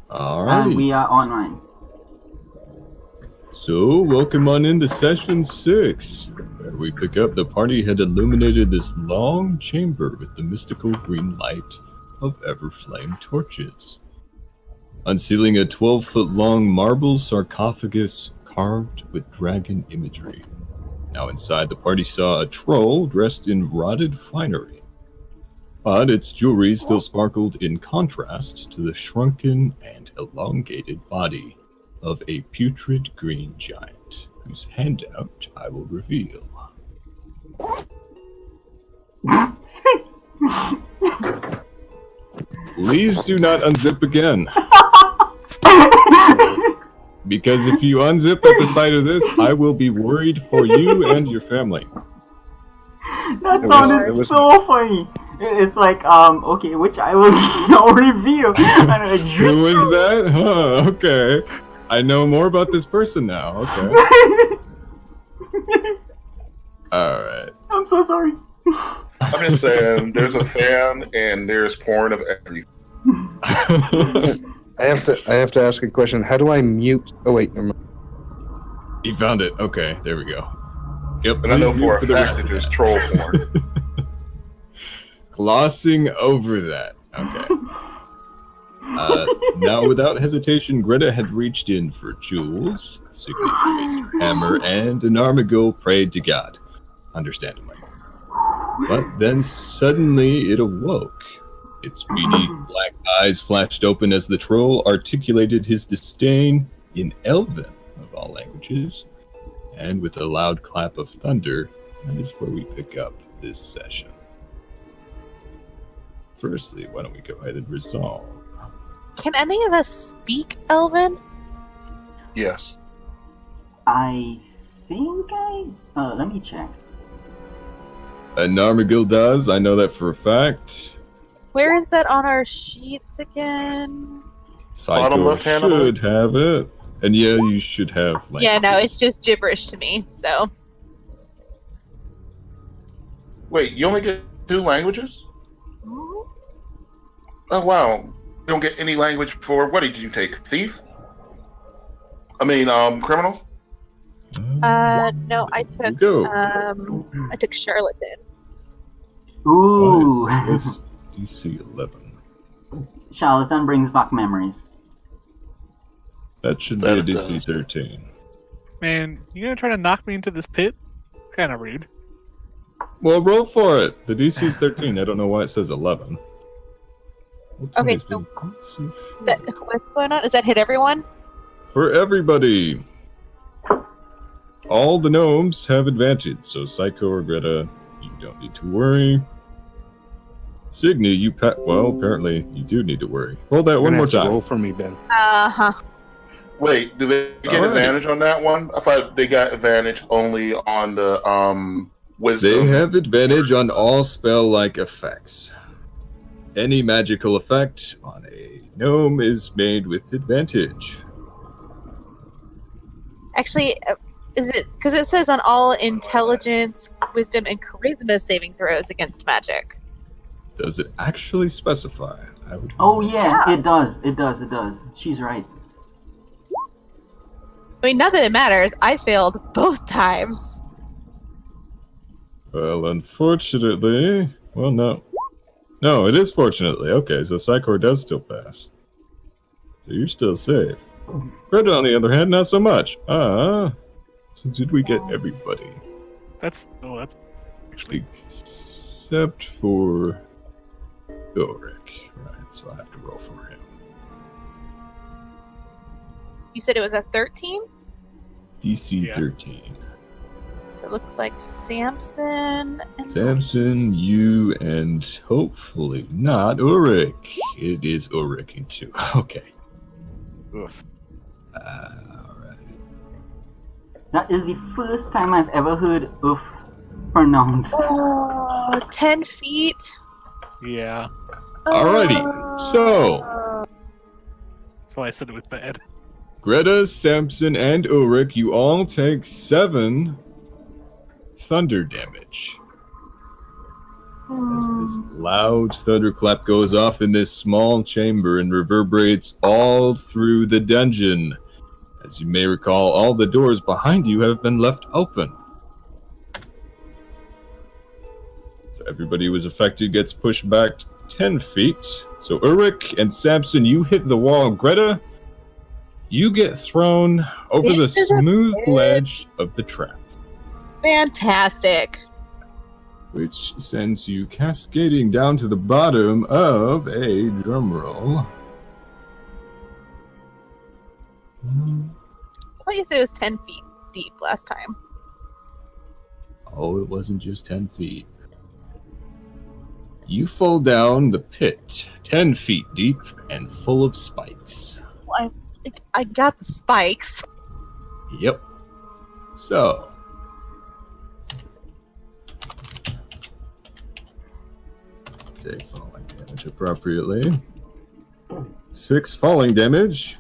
Alrighty. And we are online. So, welcome on into session 6, where we pick up the party had illuminated this long chamber with the mystical green light of ever-flame torches. Unsealing a 12-foot-long marble sarcophagus carved with dragon imagery. Now inside, the party saw a troll dressed in rotted finery. But its jewelry still sparkled in contrast to the shrunken and elongated body of a putrid green giant, whose handout I will reveal. Please do not unzip again. Because if you unzip at the sight of this, I will be worried for you and your family. That sounded so funny. It's like, okay, which I will now reveal. Who was that? Huh, okay. I know more about this person now, okay. Alright. I'm so sorry. I'm just saying, there's a fan and there's porn of everything. I have to ask a question. How do I mute? Oh wait, never mind. He found it. Okay, there we go. Yep. And I know for a fact that there's troll porn. Glossing over that. Okay. Now, without hesitation, Greta had reached in for jewels, Signy raised her hammer, and an Armagil prayed to God, understandably. But then suddenly it awoke. Its beady black eyes flashed open as the troll articulated his disdain in Elven, of all languages, and with a loud clap of thunder, that is where we pick up this session. Firstly, why don't we go ahead and resolve? Can any of us speak Elven? Yes. I think let me check. An Armagil does, I know that for a fact. Where is that on our sheets again? Bottom Psycho left-hand should have it. And yeah, you should have languages. Yeah, no, it's just gibberish to me, so. Wait, you only get 2 languages? Oh, wow. You don't get any language for, what did you take? Thief? Criminal? No, I took, I took Charlatan. Ooh. Nice. DC 11. Charlatan brings back memories. That should be a DC 13. Man, you gonna try to knock me into this pit? Kind of rude. Well, roll for it. The DC is 13. I don't know why it says 11. Okay, so what's going on? Does that hit everyone? For everybody. All the gnomes have advantage, so Psycho or Greta, you don't need to worry. Signy, well, apparently you do need to worry. Roll that one more time. Roll for me, Ben. Uh-huh. Wait, do they get advantage on that one? I thought they got advantage only on the wisdom. They have advantage on all spell-like effects. Any magical effect on a gnome is made with advantage. Actually, is it because it says on all intelligence, wisdom, and charisma saving throws against magic? Does it actually specify? Oh yeah, it does. It does. She's right. I mean, not that it matters. I failed both times. Well, unfortunately... Well, no. No, it is fortunately. Okay, so Psychor does still pass. So you're still safe. Greta, on the other hand, not so much. So did we get everybody? That's actually... Except for... Ulrich. Right, so I have to roll for him. You said it was a 13? DC 13. So it looks like Samson and... Samson, you, and hopefully not Ulrich. It is Ulrich in 2. Okay. Oof. Alright. That is the first time I've ever heard "oof" pronounced. Oh, 10 feet. Yeah. Alrighty, so... That's why I said it was bad. Greta, Samson, and Ulrich, you all take 7 thunder damage. As this loud thunderclap goes off in this small chamber and reverberates all through the dungeon. As you may recall, all the doors behind you have been left open. So everybody who was affected gets pushed back 10 feet. So Ulrich and Samson, you hit the wall. Greta, you get thrown over the smooth ledge of the trap, Fantastic. which sends you cascading down to the bottom of a drumroll. I thought you said it was 10 feet deep last time. Oh, it wasn't just 10 feet. You fall down the pit, 10 feet deep and full of spikes. Well, I got the spikes. Yep. So. Take falling damage appropriately. 6 falling damage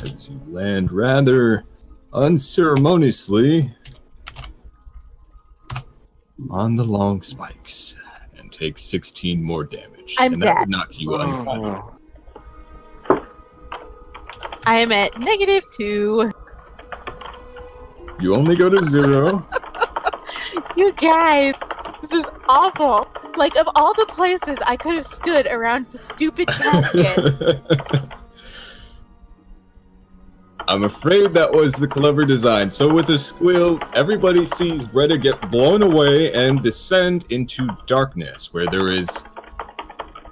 as you land rather unceremoniously on the long spikes and take 16 more damage. I'm and dead. That would knock you unconscious. I am at -2. You only go to 0. You guys, this is awful. Like, of all the places I could have stood around the stupid casket. I'm afraid that was the clever design. So with a squeal, everybody sees Greta get blown away and descend into darkness, where there is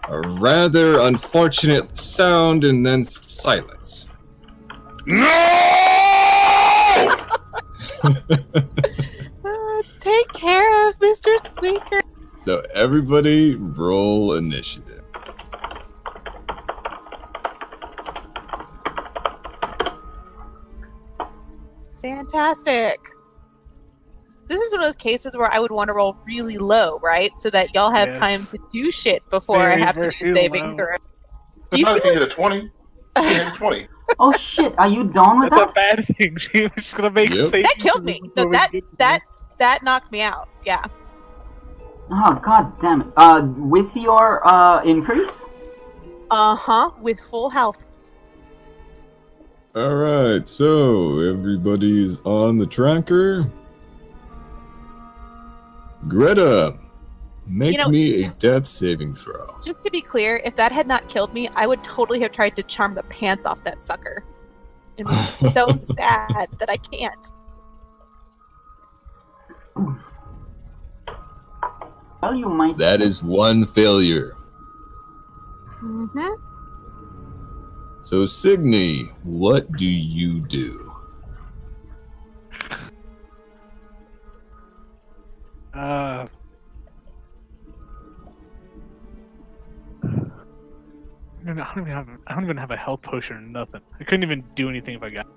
a rather unfortunate sound and then silence. No! Take care of Mr. Squeaker. So everybody roll initiative. Fantastic. This is one of those cases where I would want to roll really low, right? So that y'all have Yes. time to do shit before I Very, have to do very saving low. throw. If you not, you see can get a what's- 20. You can get a 20. Oh shit, are you done with That's a that? bad thing. She was just gonna make Yep. saving That killed me. throws No, before we get to that knocked me out. Yeah. Oh god damn it. With your increase? Uh-huh. With full health. Alright, so everybody's on the tracker. Greta, make me a death saving throw. Just to be clear, if that had not killed me, I would totally have tried to charm the pants off that sucker. It was so sad that I can't. Well, you might. That is 1 failure. Mm-hmm. So, Signy, what do you do? I don't even have a health potion or nothing. I couldn't even do anything if I got.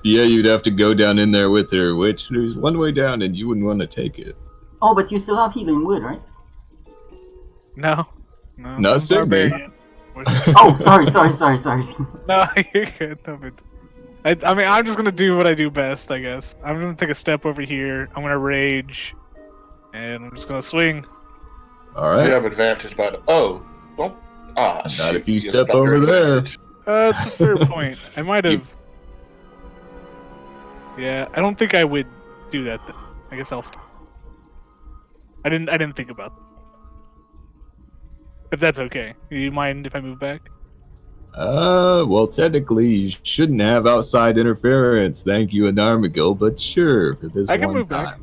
Yeah, you'd have to go down in there with her, which there's one way down and you wouldn't want to take it. Oh, but you still have healing wood, right? No. Not I'm sick, barbarian. Oh, sorry. No, you're good. No, but I mean, I'm just gonna do what I do best, I guess. I'm gonna take a step over here. I'm gonna rage, and I'm just gonna swing. Alright. You have advantage, but don't. Not if you used step up your over there. advantage. It's a fair point. I might have. Yeah, I don't think I would do that. Then. I guess I'll. I didn't think about that. If that's okay. Do you mind if I move back? Well, technically, you shouldn't have outside interference. Thank you, Anarmagil, but sure, for this I can one move back.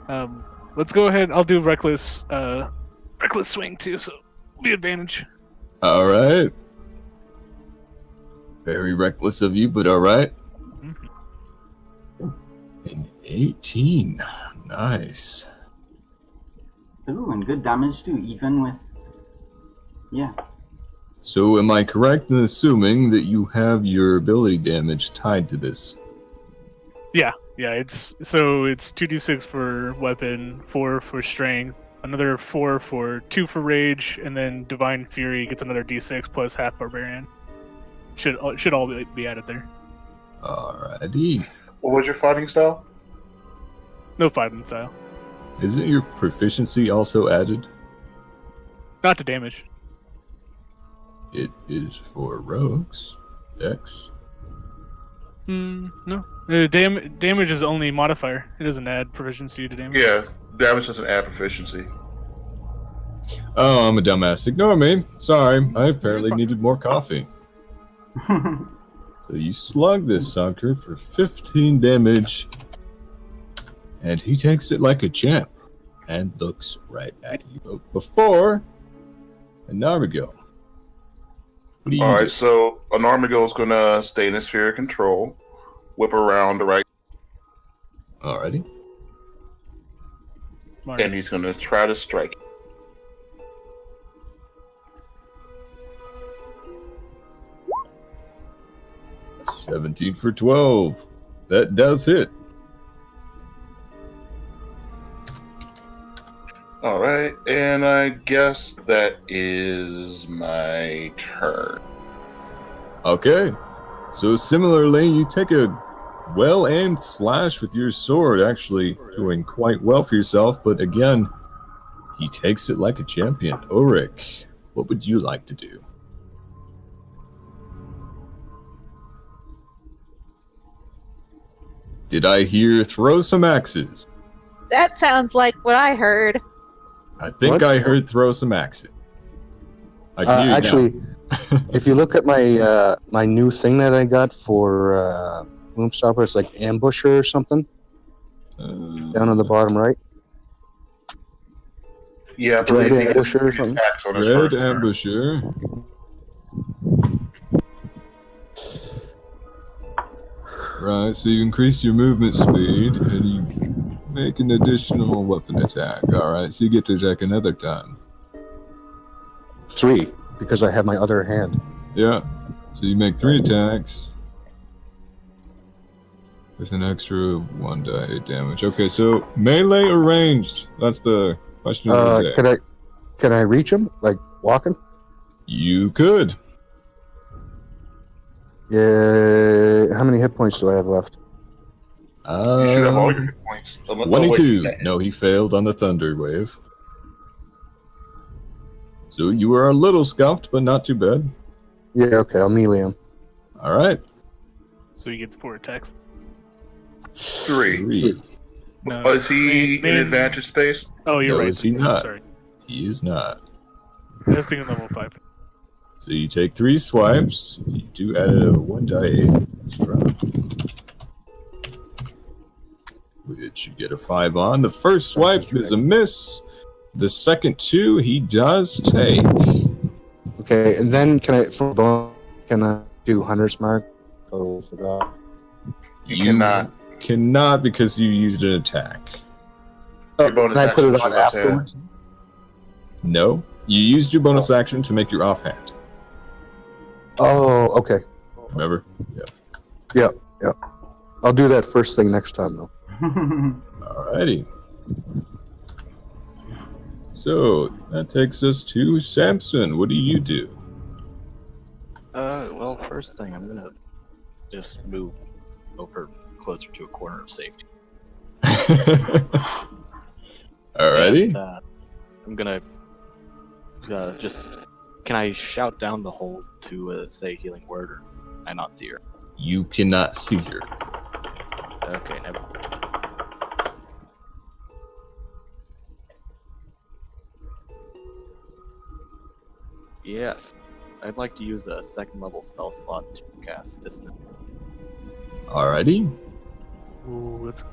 time. Let's go ahead. I'll do reckless swing too, so the advantage. Alright. Very reckless of you, but alright. Mm-hmm. An 18. Nice. Ooh, and good damage too, even with. Yeah. So, am I correct in assuming that you have your ability damage tied to this? Yeah. It's 2d6 for weapon, 4 for strength, another 4 for 2 for rage, and then divine fury gets another d6 plus half barbarian. Should all be added there. Alrighty. What was your fighting style? No fighting style. Isn't your proficiency also added? Not to damage. It is for rogues. Dex. No. Damage is only modifier. It doesn't add proficiency to damage. Yeah, damage doesn't add proficiency. Oh, I'm a dumbass. Ignore me. Sorry, I apparently needed more coffee. So you slug this sucker for 15 damage, and he takes it like a champ and looks right at you. But before, Narmigo. What do you do? Alright, so Anarmigo is going to stay in his sphere of control, whip around the right, Alrighty. Smart. and he's going to try to strike. 17 for 12. That does hit. Alright, and I guess that is my turn. Okay. So similarly, you take a well-aimed slash with your sword, actually doing quite well for yourself, but again, he takes it like a champion. Ulrich, what would you like to do? Did I hear throw some axes? That sounds like what I heard. I think What? I heard throw some axes. I can hear you now. Actually, if you look at my my new thing that I got for Boomstopper, it's like Ambusher or something, down on the bottom right. Yeah, I Dread believe he has Ambusher or 3 something? attacks on his Red first turn. Ambusher. Right, so you increase your movement speed and you make an additional weapon attack. Alright, so you get to attack another time. 3, because I have my other hand. Yeah, so you make 3 attacks with an extra 1 die 8 damage. Okay, so melee or ranged? That's the question of the day. Can I reach him, like walking? You could. Yeah. How many hit points do I have left? You should have all your hit points. 22. No, he failed on the Thunder Wave. So you were a little scuffed, but not too bad. Yeah. Okay. I'll melee him. Alright. So he gets 4 attacks. 3. No. Is he Main- in advantage space? Oh, you're No, right. is he not? Sorry. He is not. I was thinking level 5. So you take 3 swipes. You do add a 1 die 8 extra, which you get a 5 on. The first swipe is a miss. The second 2 he does take. Okay. And then can I do Hunter's Mark? Oh, forgot. You cannot. Cannot because you used an attack. Your bonus Can I put it action on is your left hand. afterwards? No. You used your bonus action to make your offhand. Oh, okay. Remember? Yeah. I'll do that first thing next time, though. Alrighty. So that takes us to Samson. What do you do? Well, first thing, I'm gonna just move over closer to a corner of safety. Alrighty. And, I'm gonna just. Can I shout down the hold to say healing word, or can I not see her? You cannot see her. Okay, never. Yes, I'd like to use a 2nd level spell slot to cast Distant. Alrighty. Ooh, that's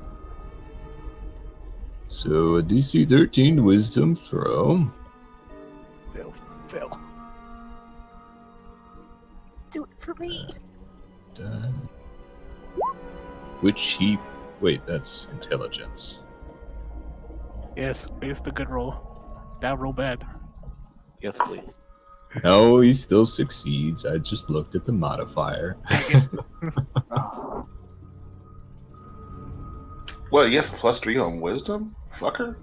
So a DC 13 Wisdom throw. fail. Do it for me. Which he... Wait, that's intelligence. Yes, it's the good roll. Now roll bad. Yes, please. No, he still succeeds. I just looked at the modifier. Oh, What, he has +3 on wisdom? Fucker?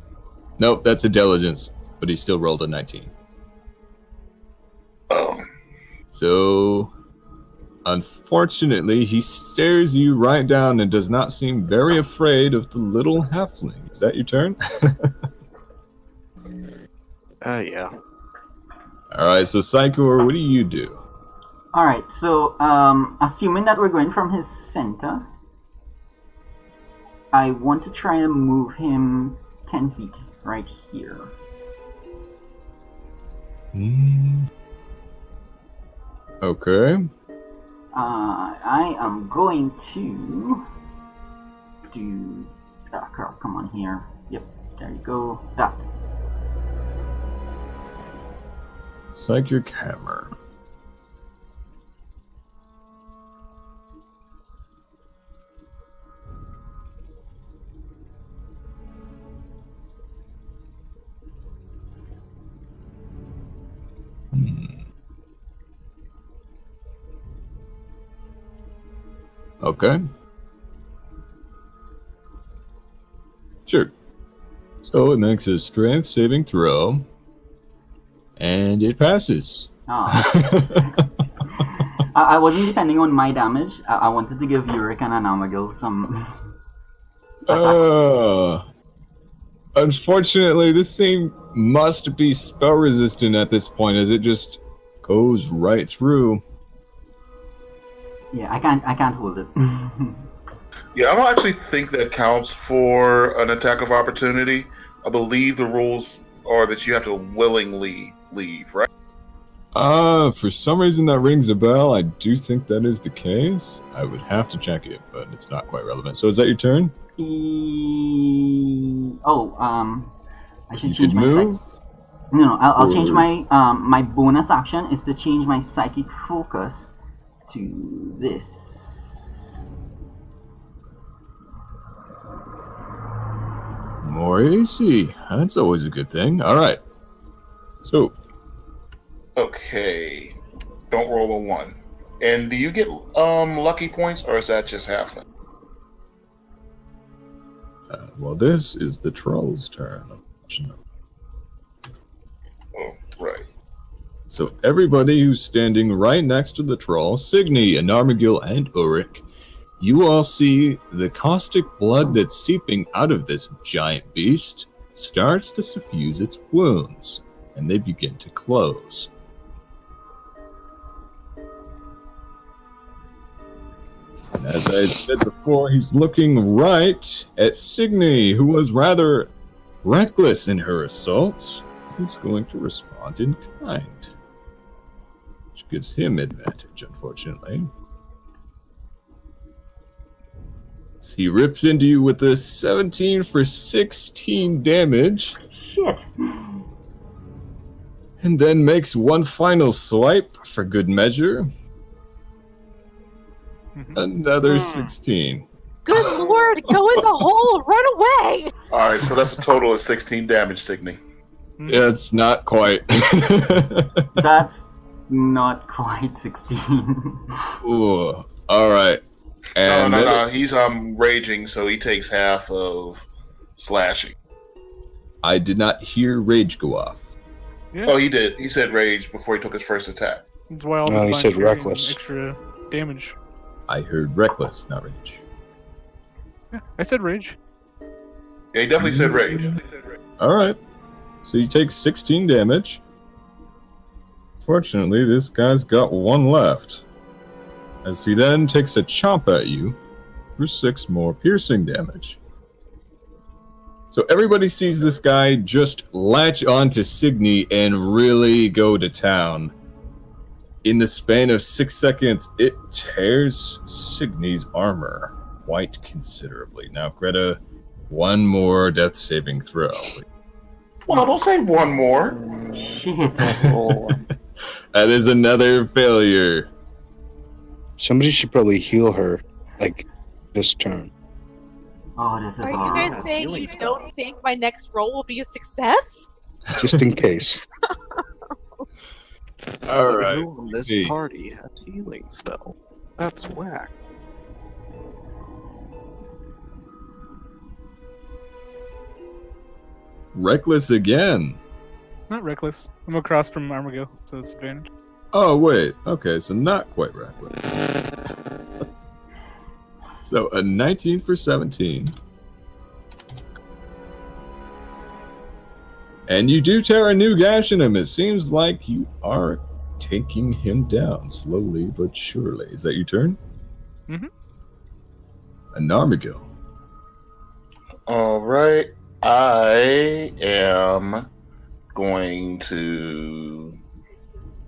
Nope, that's intelligence. But he still rolled a 19. Oh. So... Unfortunately, he stares you right down and does not seem very afraid of the little halfling. Is that your turn? Yeah. Alright, so Psychor, what do you do? Alright, so assuming that we're going from his center, I want to try and move him 10 feet right here. Okay. I am going to do... Ah, Carl, come on here. Yep, there you go. That. Psychic Hammer. Okay. Sure. So it makes a strength saving throw. And it passes. Oh. I wasn't depending on my damage. I wanted to give Yurik and Anamagil some attacks. Unfortunately, this thing must be spell resistant at this point, as it just goes right through. Yeah, I can't hold it. Yeah, I don't actually think that counts for an attack of opportunity. I believe the rules are that you have to willingly leave, right? For some reason that rings a bell. I do think that is the case. I would have to check it, but it's not quite relevant. So is that your turn? I should change my move? No, I'll change my my bonus action is to change my psychic focus to this. More AC. That's always a good thing. All right. So. Okay. Don't roll a 1. And do you get lucky points, or is that just halfling? Well, this is the troll's turn. Oh, right. So everybody who's standing right next to the troll, Signy, Anarmagil, and Ulrich, you all see the caustic blood that's seeping out of this giant beast starts to suffuse its wounds, and they begin to close. And as I said before, he's looking right at Signy, who was rather reckless in her assaults. He's going to respond in kind, which gives him advantage, unfortunately. So he rips into you with a 17 for 16 damage. Shit. And then makes one final swipe for good measure. Another 16. Good lord, go in the hole, run away! Alright, so that's a total of 16 damage, Signy. Yeah, it's not quite. That's not quite 16. Ooh, alright. And No. He's raging, so he takes half of slashing. I did not hear rage go off. Yeah. Oh, he did. He said rage before he took his first attack. That's why all No, the he blind said fury and reckless. Extra damage. I heard reckless, not rage. Yeah, I said rage. Yeah, he definitely said rage. Alright. So you take 16 damage. Fortunately, this guy's got one left. As he then takes a chomp at you for 6 more piercing damage. So everybody sees this guy just latch onto Signy and really go to town. In the span of 6 seconds, it tears Signy's armor quite considerably. Now, Greta, one more death saving throw. Well, don't say one more. Shit. That is another failure. Somebody should probably heal her, like, this turn. Oh, this is Are you hard. guys That's saying healing you spell. don't think my next roll will be a success? Just in case. Alright. Who on this see. party has healing spell? That's whack. Reckless again. Not reckless. I'm across from Armago, so it's advantage. Oh, wait. Okay, so not quite reckless. So a 19 for 17. And you do tear a new gash in him. It seems like you are taking him down slowly but surely. Is that your turn? Mm-hmm. An Armigil. All right. I am going to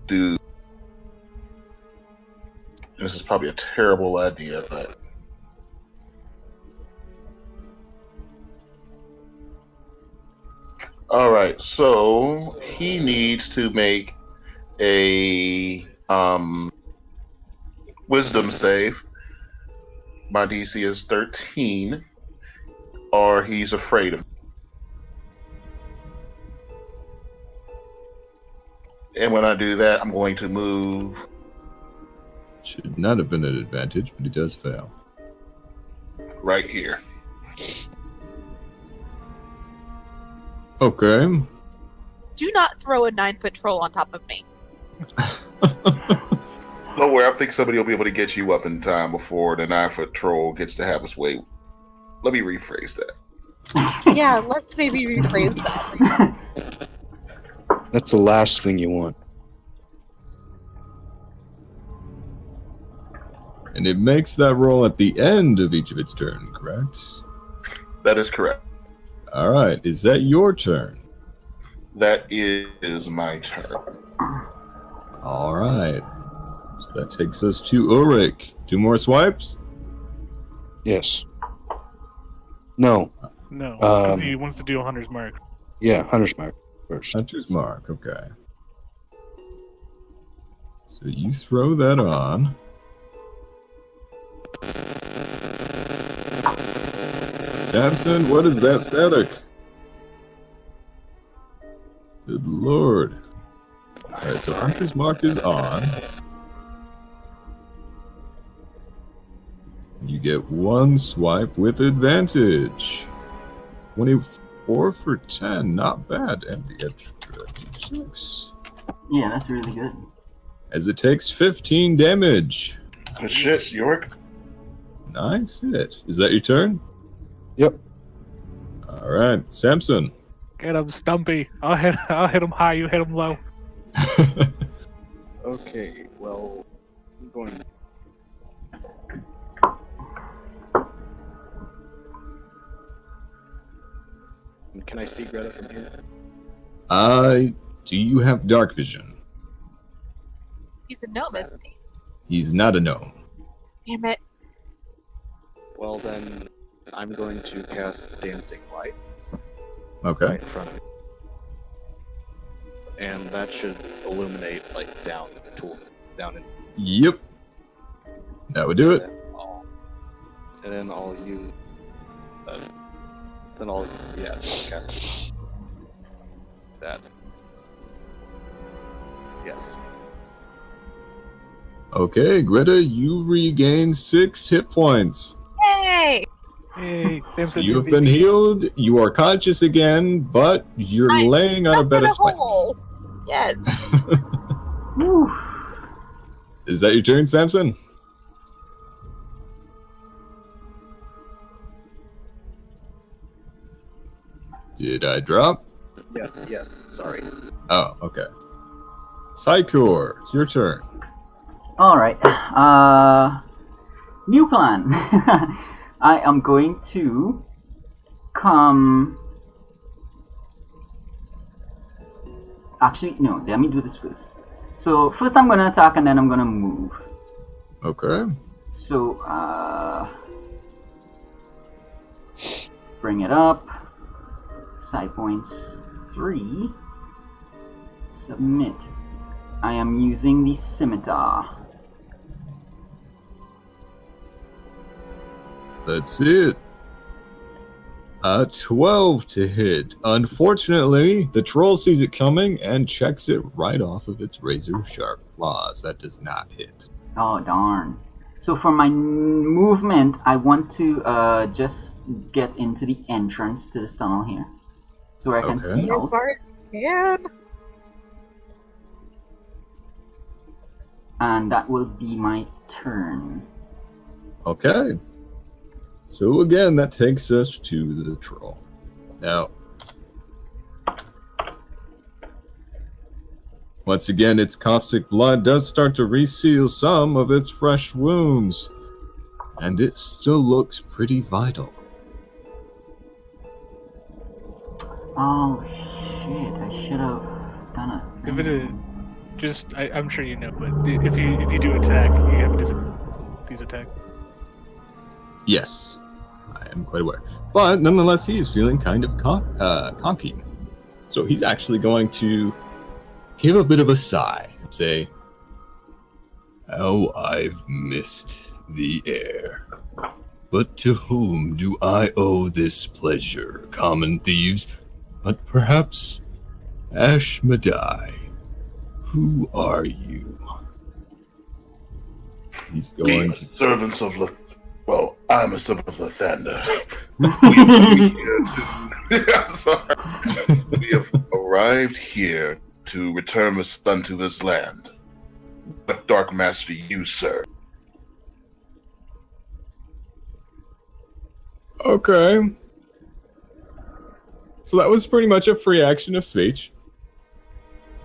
do. This is probably a terrible idea, but. All right. So he needs to make a wisdom save. My DC is 13, or he's afraid of me. And when I do that, I'm going to move. Should not have been an advantage, but he does fail. Right here. Okay. Do not throw a 9-foot troll on top of me. Don't worry, I think somebody will be able to get you up in time before the 9-foot troll gets to have his way. Let me rephrase that. Yeah, let's maybe rephrase that. That's the last thing you want. And it makes that roll at the end of each of its turn, correct? That is correct. All right. Is that your turn? That is my turn. All right. So that takes us to Ulrich. 2 more swipes? Yes. No. No, 'cause he wants to do a Hunter's Mark. Yeah, Hunter's Mark first. Hunter's Mark, okay. So you throw that on. Samson, what is that static? Good lord. Alright, so Hunter's Mark is on. You get 1 swipe with advantage. 24 for 10, not bad. And the extra d6. Yeah, that's really good. As it takes 15 damage. Good shit, York. Nice hit. Is that your turn? Yep. Alright, Samson. Get him, Stumpy. I'll hit him high. You hit him low. Okay, well, I'm going. Can I see Greta from here? Do you have dark vision? He's a gnome, isn't he? He's not a gnome. Damn it. Well, then I'm going to cast Dancing Lights Okay. right in front of me. And that should illuminate, like, down in. Yep. That would do it. And then I'll use. Then I'll, cast that. Yes. Okay, Greta, you regain 6 hit points. Hey! Hey, Samson. You have been healed. You are conscious again, but you're I'm laying on a bed of spikes. hole. Yes. Whew. Is that your turn, Samson? Did I drop? Yeah. Yes. Sorry. Oh, okay. Psychor, it's your turn. Alright. New plan. I am going to come. Actually, no, let me do this first. So, first I'm gonna attack and then I'm gonna move. Okay. So, bring it up. Side points 3. Submit. I am using the scimitar. Let's see it. 12 to hit. Unfortunately, the troll sees it coming and checks it right off of its razor-sharp claws. That does not hit. Oh, darn. So for my movement, I want to just get into the entrance to this tunnel here. So I can Okay. see As out. far as you can. And that will be my turn. Okay. So again, that takes us to the troll. Now, once again, its caustic blood does start to reseal some of its fresh wounds, and it still looks pretty vital. Oh shit! I should have done it. Give it a I'm sure you know, but if you do attack, you have these attack. Yes, I am quite aware. But nonetheless, he is feeling kind of conky. So he's actually going to give a bit of a sigh and say, "How I've missed the air. But to whom do I owe this pleasure, common thieves? But perhaps Ashmedai. Who are you?" He's going to... servants of well, I'm a servant of Lathander. I'm sorry. We have arrived here to return the sun to this land. What dark master you serve? Okay. So that was pretty much a free action of speech.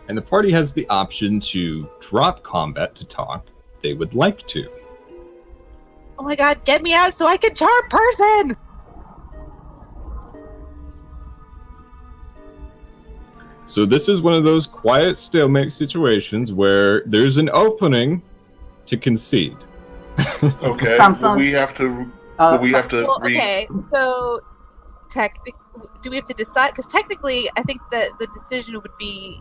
And the party has the option to drop combat to talk if they would like to. Oh my god, get me out so I can charm person! So this is one of those quiet stalemate situations where there's an opening to concede. Okay, Samsung. we have to. Well, okay, so do we have to decide? Because technically, I think that the decision would be,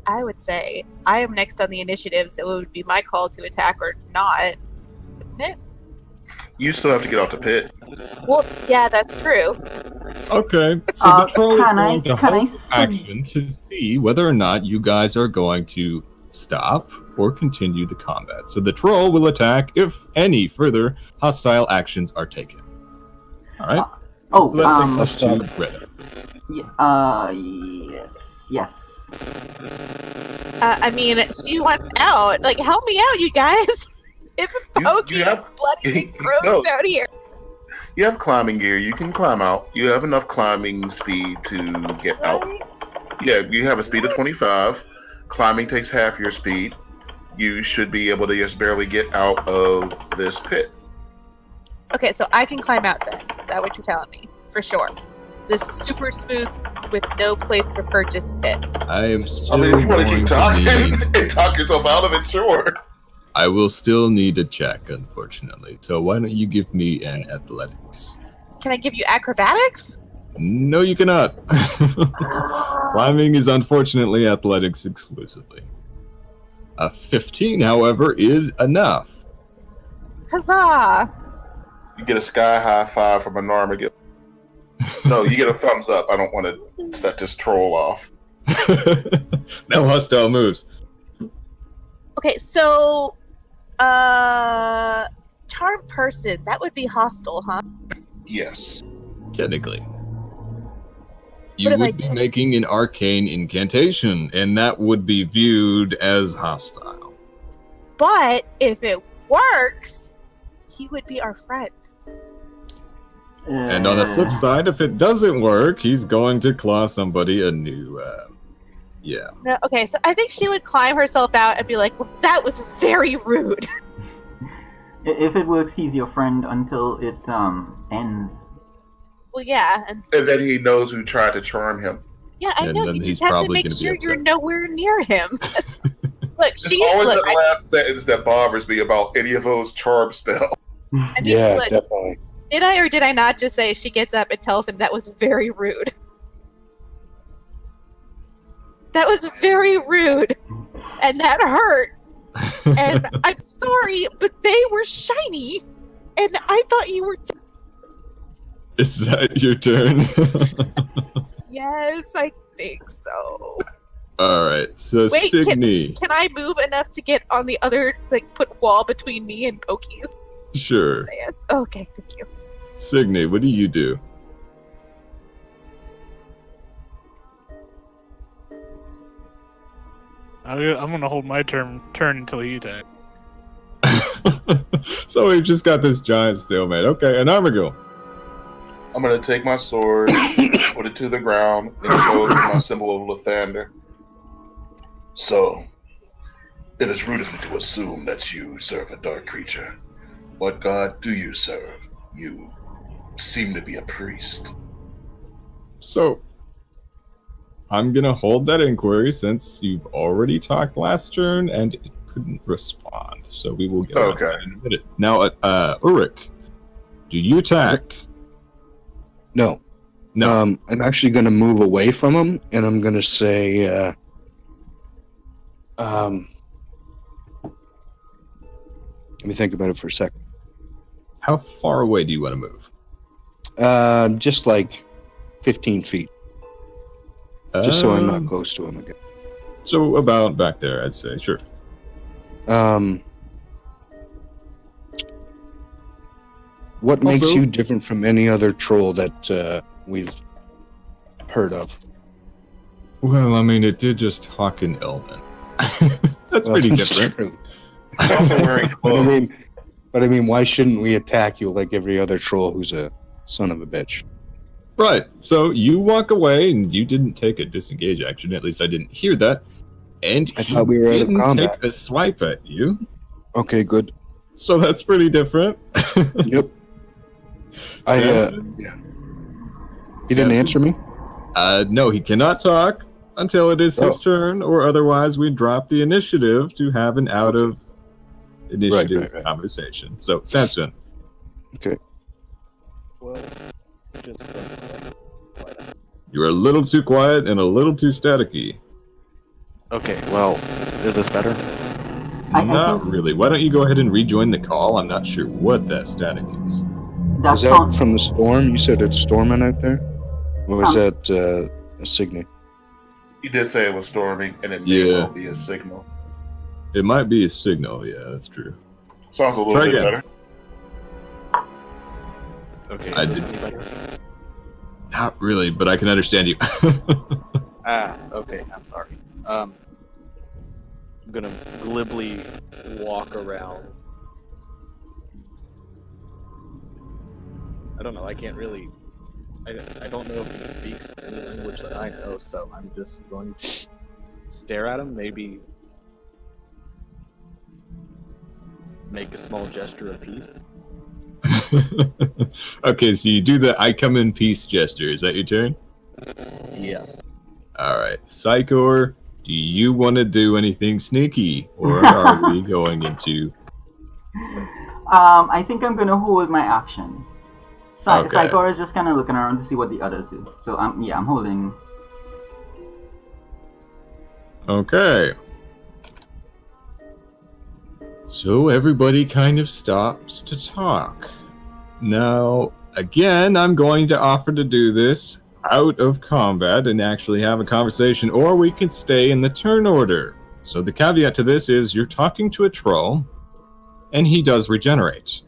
I would say I am next on the initiative, so it would be my call to attack or not, wouldn't it? You still have to get off the pit. Well, yeah, that's true. Okay, so the troll is can going to I hold action to see whether or not you guys are going to stop or continue the combat. So the troll will attack if any further hostile actions are taken. All right. Oh, So that takes us to Retta. Yes. She wants out. Like, help me out, you guys. It's a pokey, bloody gross no. down here. You have climbing gear. You can climb out. You have enough climbing speed to get out. Yeah, you have a speed of 25. Climbing takes half your speed. You should be able to just barely get out of this pit. Okay, so I can climb out then. Is that what you're telling me? For sure. This super smooth with no place for purchase pit. I am still if you want to going keep to talking need... and talk yourself out of it, sure. I will still need a check, unfortunately. So why don't you give me an athletics? Can I give you acrobatics? No, you cannot. Climbing is unfortunately athletics exclusively. A 15, however, is enough. Huzzah! You get a sky high five from a Narmagil. No, you get a thumbs up. I don't want to set this troll off. No hostile moves. Okay, so charm person, that would be hostile, huh? Yes. Technically. You What if I would be making an arcane incantation, and that would be viewed as hostile. But if it works, he would be our friend. And on the flip side, if it doesn't work, he's going to claw somebody a new, yeah. No, okay, so I think she would climb herself out and be like, well, that was very rude. If it works, he's your friend until it ends. Well, yeah. And then he knows who tried to charm him. yeah, I And know. then You he's just have to probably make gonna be sure you're upset. nowhere near him. Look, It's always the last sentence that bothers me about any of those charm spells. Yeah, look, definitely. did I or did I not just say she gets up and tells him that was very rude? That was very rude. And that hurt. And I'm sorry, but they were shiny. And I thought you were... Is that your turn? Yes, I think so. Alright, so Wait, Signy. Can I move enough to get on the other, like, put wall between me and Pokies? Sure. Yes. Okay, thank you. Signy, what do you do? I'm gonna hold my turn until he attacks. So we've just got this giant stalemate. Okay, an Armagul. I'm going to take my sword, put it to the ground, and show my symbol of Lathander. So, it is rude of me to assume that you serve a dark creature. What god do you serve? You seem to be a priest. So, I'm gonna hold that inquiry since you've already talked last turn and it couldn't respond. So we will get on to that in a minute. Now, Ulrich, do you attack? No. No. I'm actually going to move away from him, and I'm going to say, let me think about it for a second. How far away do you want to move? Just like 15 feet. Just so I'm not close to him again. So about back there, I'd say. Sure. What makes Also- you different from any other troll that we've heard of? Well, I mean, it did just talk in Elven. That's pretty different. True. I'm also wearing clothes. But I mean, why shouldn't we attack you like every other troll who's a son of a bitch? Right. So you walk away, and you didn't take a disengage action. At least I didn't hear that. And I he thought we were out of didn't combat. take a swipe at you. Okay, good. So that's pretty different. Yep. Yeah. He didn't answer me? No, he cannot talk until it is his turn, or otherwise we drop the initiative to have an out of initiative Right. conversation. So, Samson. Okay. Well, just You're a little too quiet and a little too staticky. okay. Well, is this better? I Not think really. Why don't you go ahead and rejoin the call? I'm not sure what that static is. that Is that sounds. from the storm? You said it's storming out there? Or was Some- that a signal? He did say it was storming, and it may Yeah. well be a signal. It might be a signal. Yeah, that's true. Sounds a little Try bit again. better. Okay. I Is this did- any better? Not really, but I can understand you. Okay. I'm sorry. I'm gonna glibly walk around. I don't know. I can't really. I don't know if he speaks any language that I know, so I'm just going to stare at him. Maybe make a small gesture of peace. Okay, so you do the I come in peace gesture. Is that your turn? Yes. Alright. Psychor, do you want to do anything sneaky? Or are we going into... I think I'm gonna hold my action. Okay. Psychor is just kind of looking around to see what the others do. So I'm holding. Okay. So everybody kind of stops to talk. Now, again, I'm going to offer to do this out of combat and actually have a conversation, or we can stay in the turn order. So the caveat to this is you're talking to a troll, and he does regenerate.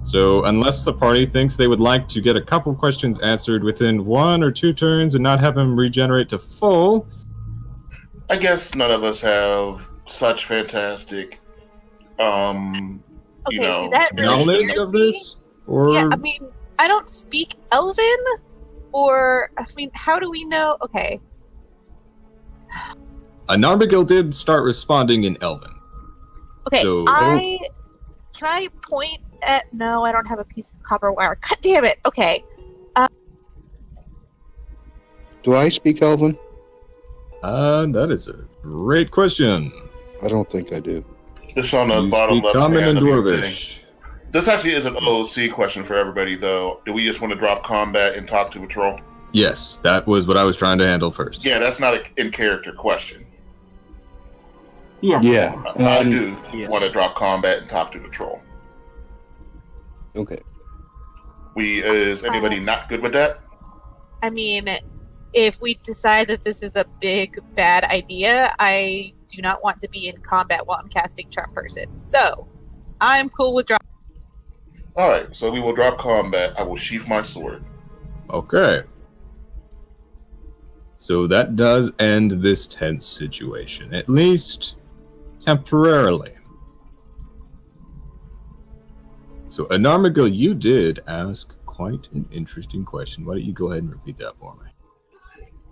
So unless the party thinks they would like to get a couple questions answered within 1 or 2 turns and not have him regenerate to full, I guess none of us have such fantastic, Okay, you know, see that really knowledge scares of me. this? Or Yeah, I mean, I don't speak Elven, or I mean, how do we know? Okay, Narmagil did start responding in Elven. okay. So- Can I point at? No, I don't have a piece of copper wire. God damn it. Okay. Do I speak Elven? That is a great question. I don't think I do. just on the You bottom speak left Common hand and of your thing. Dwarvish. This actually is an OOC question for everybody, though. Do we just want to drop combat and talk to a troll? Yes, that was what I was trying to handle first. Yeah, that's not an in-character question. Yes. Yeah. I do yes. want to drop combat and talk to the troll. Okay. Is anybody not good with that? I mean, if we decide that this is a big bad idea, I do not want to be in combat while I'm casting Charm Person. So, I'm cool with dropping. All right, so we will drop combat. I will sheath my sword. Okay. So that does end this tense situation, at least temporarily. So, Anarmagil, you did ask quite an interesting question. Why don't you go ahead and repeat that for me?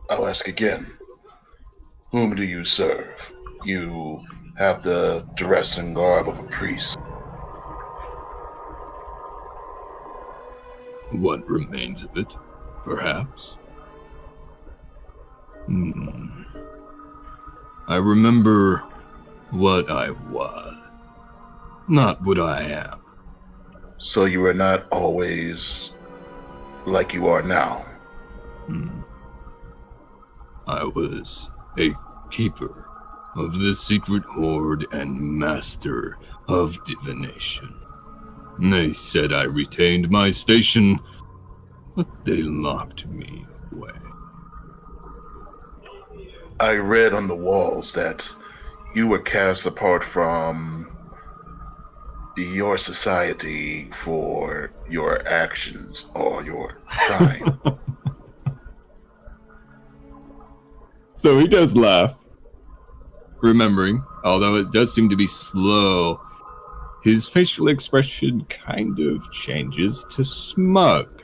I'll ask again. Whom do you serve? You have the dress and garb of a priest. What remains of it, perhaps? I remember what I was, not what I am. So you are not always like you are now. I was a keeper of the secret hoard and master of divination. They said I retained my station, but they locked me away. I read on the walls that you were cast apart from your society for your actions or your crime. So he does laugh, remembering, although it does seem to be slow. His facial expression kind of changes to smug.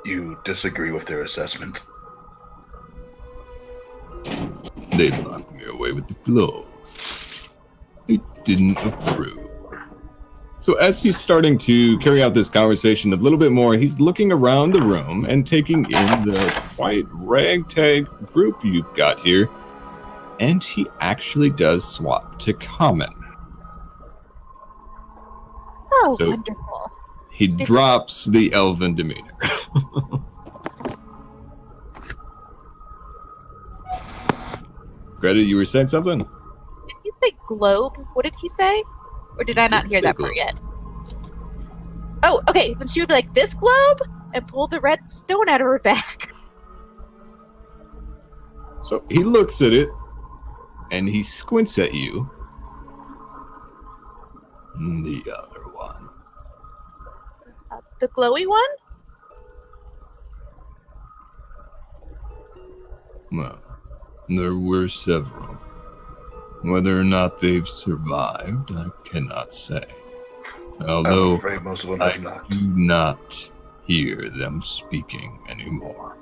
You disagree with their assessment? They locked me away with the glow. I didn't approve. So as he's starting to carry out this conversation a little bit more, he's looking around the room and taking in the quite ragtag group you've got here. And he actually does swap to common. Oh, So wonderful. he drops the elven demeanor. Greta, you were saying something? Did he say globe? What did he say? Or did I not hear that part yet? Oh, okay. Then she would be like, this globe? And pull the red stone out of her back. So he looks at it, and he squints at you. The other one. The glowy one? Well, there were several. Whether or not they've survived, I cannot say. Although I'm afraid most of them I have not. do not hear them speaking anymore.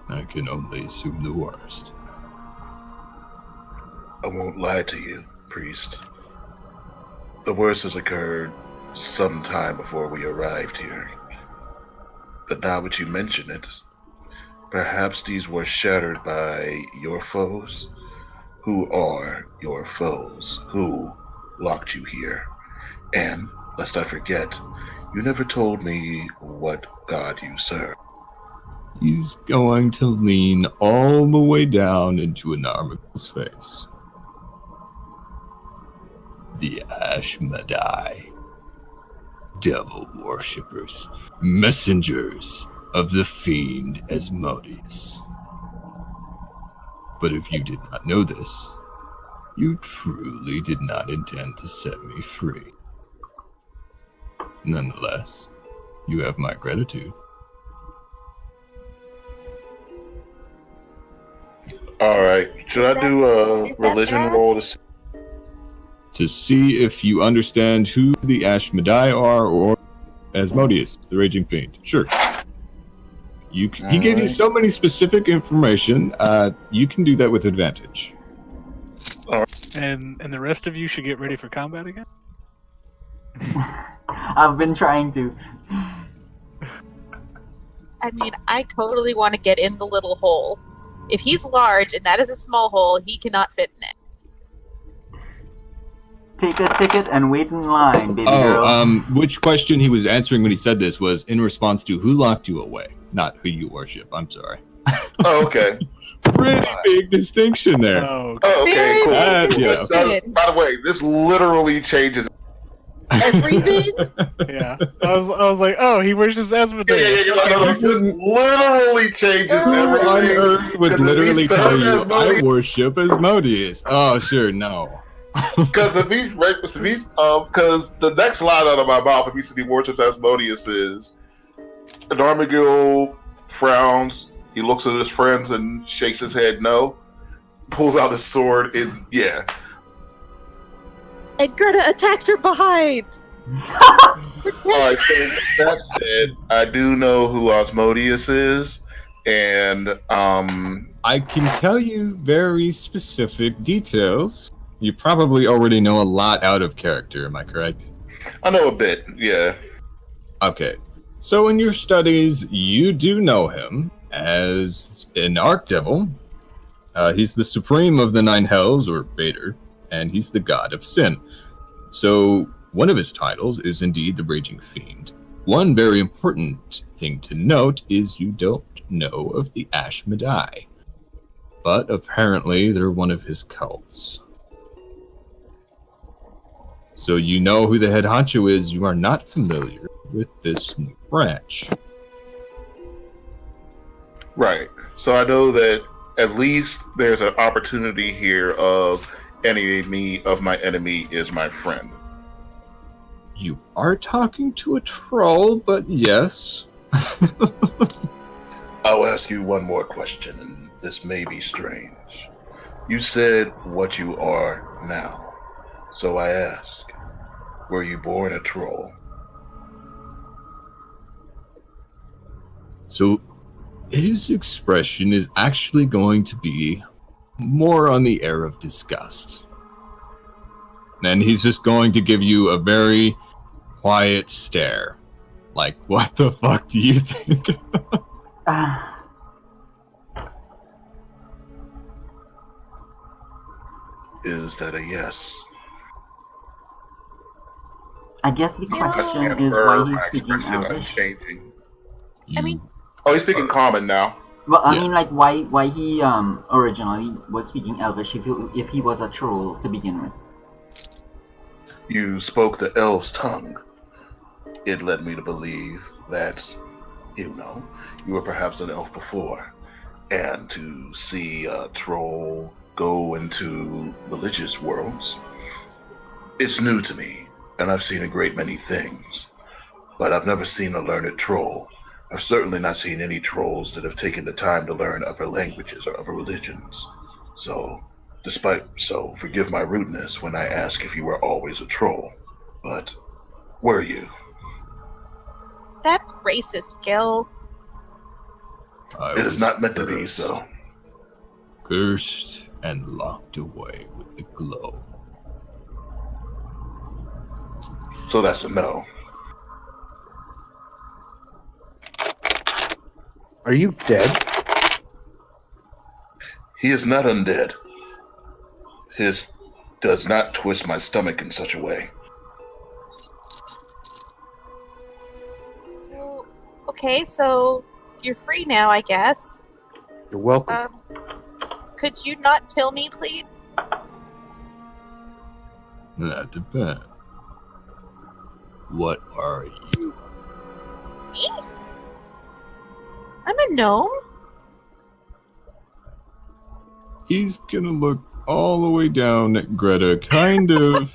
I can only assume the worst. I won't lie to you, priest. The worst has occurred some time before we arrived here. But now that you mention it, perhaps these were shattered by your foes? Who are your foes? Who locked you here? And, lest I forget, you never told me what god you serve. He's going to lean all the way down into Anarmagil's face. The Ashmedai, devil worshippers, messengers of the fiend Asmodeus. But if you did not know this, you truly did not intend to set me free. Nonetheless, you have my gratitude. Alright, should I do a religion roll To see if you understand who the Ashmedai are or Asmodeus, the Raging Fiend. Sure. He gave you so many specific information, you can do that with advantage. And the rest of you should get ready for combat again? I've been trying to. I mean, I totally want to get in the little hole. If he's large and that is a small hole, he cannot fit in it. Take a ticket and wait in line, baby girl. Which question he was answering when he said this was in response to who locked you away, not who you worship. I'm sorry. Oh, okay. Pretty big distinction there. Oh, Oh, okay, cool. Yeah. By the way, this literally changes. Everything? yeah. I was like, oh, he worships Asmodeus. No. This literally changes Who everything. on earth would 'Cause if literally he tell served you, Asmodeus- I worship Asmodeus? Oh, sure, no. Because because the next line out of my mouth, if he worships Asmodeus, is Anarmagil frowns, He looks at his friends and shakes his head no. Pulls out his sword and yeah. And Greta attacks from behind. Alright, so that said, I do know who Osmodius is, and I can tell you very specific details. You probably already know a lot out of character, am I correct? I know a bit, yeah. Okay. So in your studies, you do know him as an Archdevil. He's the supreme of the Nine Hells, or Vader, and he's the god of sin. So one of his titles is indeed the Raging Fiend. One very important thing to note is you don't know of the Ashmedai. But apparently they're one of his cults. So you know who the head honcho is, you are not familiar with this new branch. Right. So I know that at least there's an opportunity here of enemy of my enemy is my friend. You are talking to a troll, but yes. I'll ask you one more question, and this may be strange. You said what you are now. So I ask, were you born a troll? So his expression is actually going to be more on the air of disgust. And he's just going to give you a very quiet stare. Like, what the fuck do you think? Is that a yes? I guess the I question can't is infer why my he's speaking expression Elvish. unchanging. I mean, Oh, he's speaking common now. Well, I Yeah. mean, like, why he originally was speaking Elvish if he was a troll to begin with. You spoke the elf's tongue. It led me to believe that, you were perhaps an elf before. And to see a troll go into religious worlds, it's new to me, and I've seen a great many things. But I've never seen a learned troll. I've certainly not seen any trolls that have taken the time to learn other languages or other religions. So, forgive my rudeness when I ask if you were always a troll. But, were you? that's racist, Gil. It is not meant to be so. Cursed and locked away with the glow. So that's a no. Are you dead? He is not undead. His does not twist my stomach in such a way. Well, okay, so you're free now, I guess. You're welcome. Could you not kill me, please? That depends. What are you? Me? I'm a gnome. He's gonna look all the way down at Greta, kind of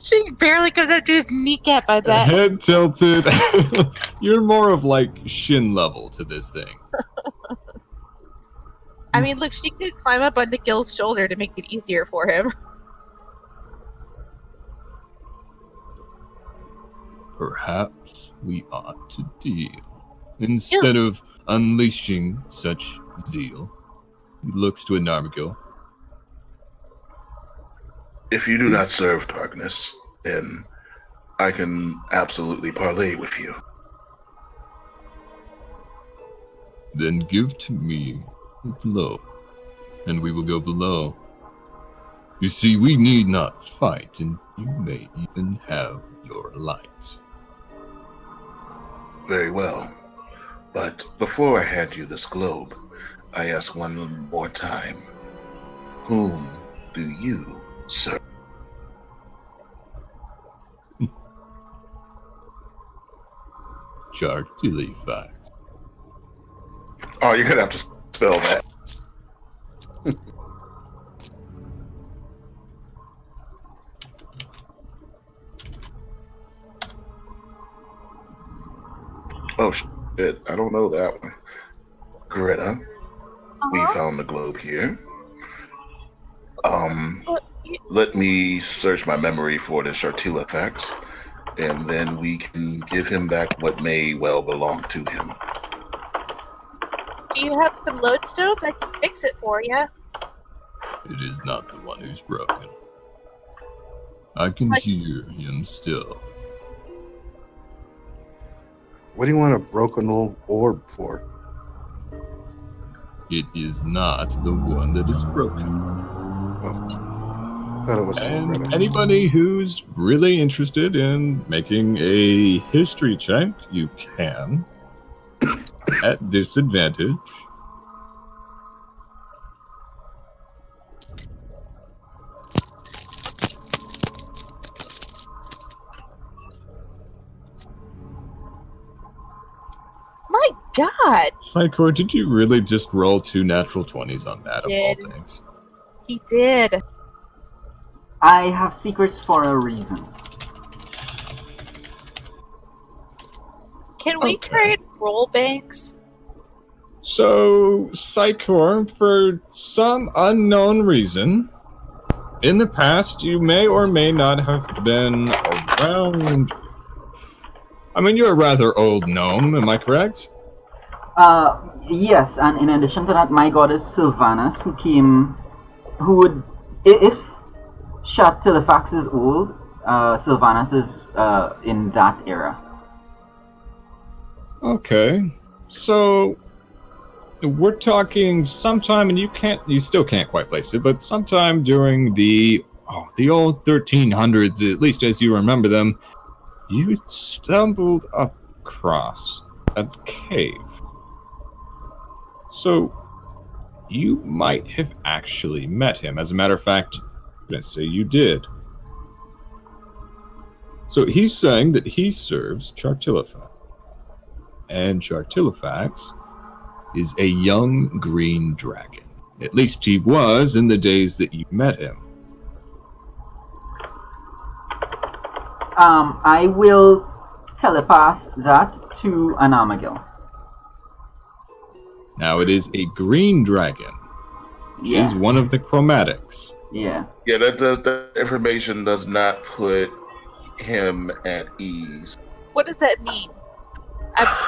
She barely comes up to his kneecap, I bet. head tilted. You're more of like shin level to this thing. I mean, look, she could climb up onto Gil's shoulder to make it easier for him. Perhaps we ought to deal. Instead of unleashing such zeal. He looks to a Narmagil. If you do not serve darkness, then I can absolutely parley with you. Then give to me the blow, and we will go below. You see, we need not fight, and you may even have your light. Very well. But before I hand you this globe, I ask one more time. Whom do you serve? Chartily facts. Oh, you're gonna have to spell that. Oh shit, I don't know that one. Greta, we found the globe here. Let me search my memory for the Chartilifex, and then we can give him back what may well belong to him. Do you have some lodestones? I can fix it for you. It is not the one who's broken. I can hear him still. What do you want a broken old orb for? It is not the one that is broken. Oh, thought it was. And anybody who's really interested in making a history check, you can. At disadvantage. My God! Psychor, did you really just roll 2 natural 20s on that, of all things? He did. I have secrets for a reason. Can we trade roll banks? So, Psychor, for some unknown reason, in the past, you may or may not have been around. I mean, you're a rather old gnome, am I correct? Yes, and in addition to that, my goddess Sylvanas, who would, if Chartilifex is old, Sylvanas is in that era. Okay, so we're talking sometime, and you still can't quite place it, but sometime during the old 1300s, at least as you remember them, you stumbled across a cave. So you might have actually met him. As a matter of fact, I'm going to say you did. So he's saying that he serves Chartilifex. And Chartilifex is a young green dragon. At least he was in the days that you met him. I will telepath that to an Armagil. Now it is a green dragon, which is one of the chromatics. Yeah. Yeah, that information does not put him at ease. What does that mean?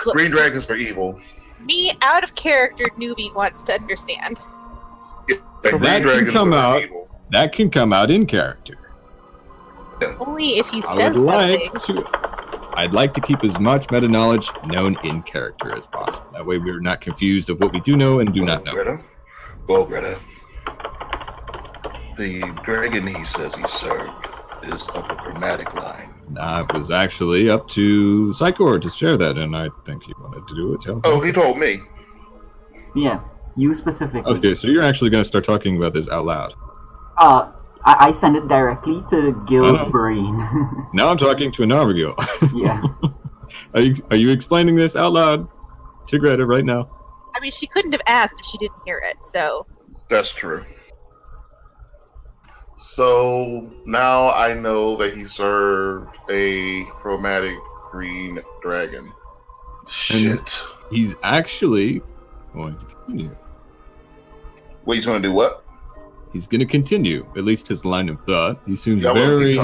Green dragons are evil. Me, out of character newbie, wants to understand. Yeah, So that can come out. Evil. That can come out in character. Yeah. Only if he says something. I'd like to keep as much meta knowledge known in character as possible. That way we're not confused of what we do know and do not know. Greta. The dragon he says he served is of the chromatic line. It was actually up to Psychor to share that, and I think he wanted to do it. Oh, he told me. Yeah, you specifically. Okay, so you're actually going to start talking about this out loud. I send it directly to Gil's brain. Now I'm talking to an Armagil. Yeah. Are you explaining this out loud to Greta right now? I mean, she couldn't have asked if she didn't hear it, so... That's true. So, now I know that he served a chromatic green dragon. Shit. And he's actually going to continue. Wait, he's going to do what? He's going to continue, at least his line of thought. He seems very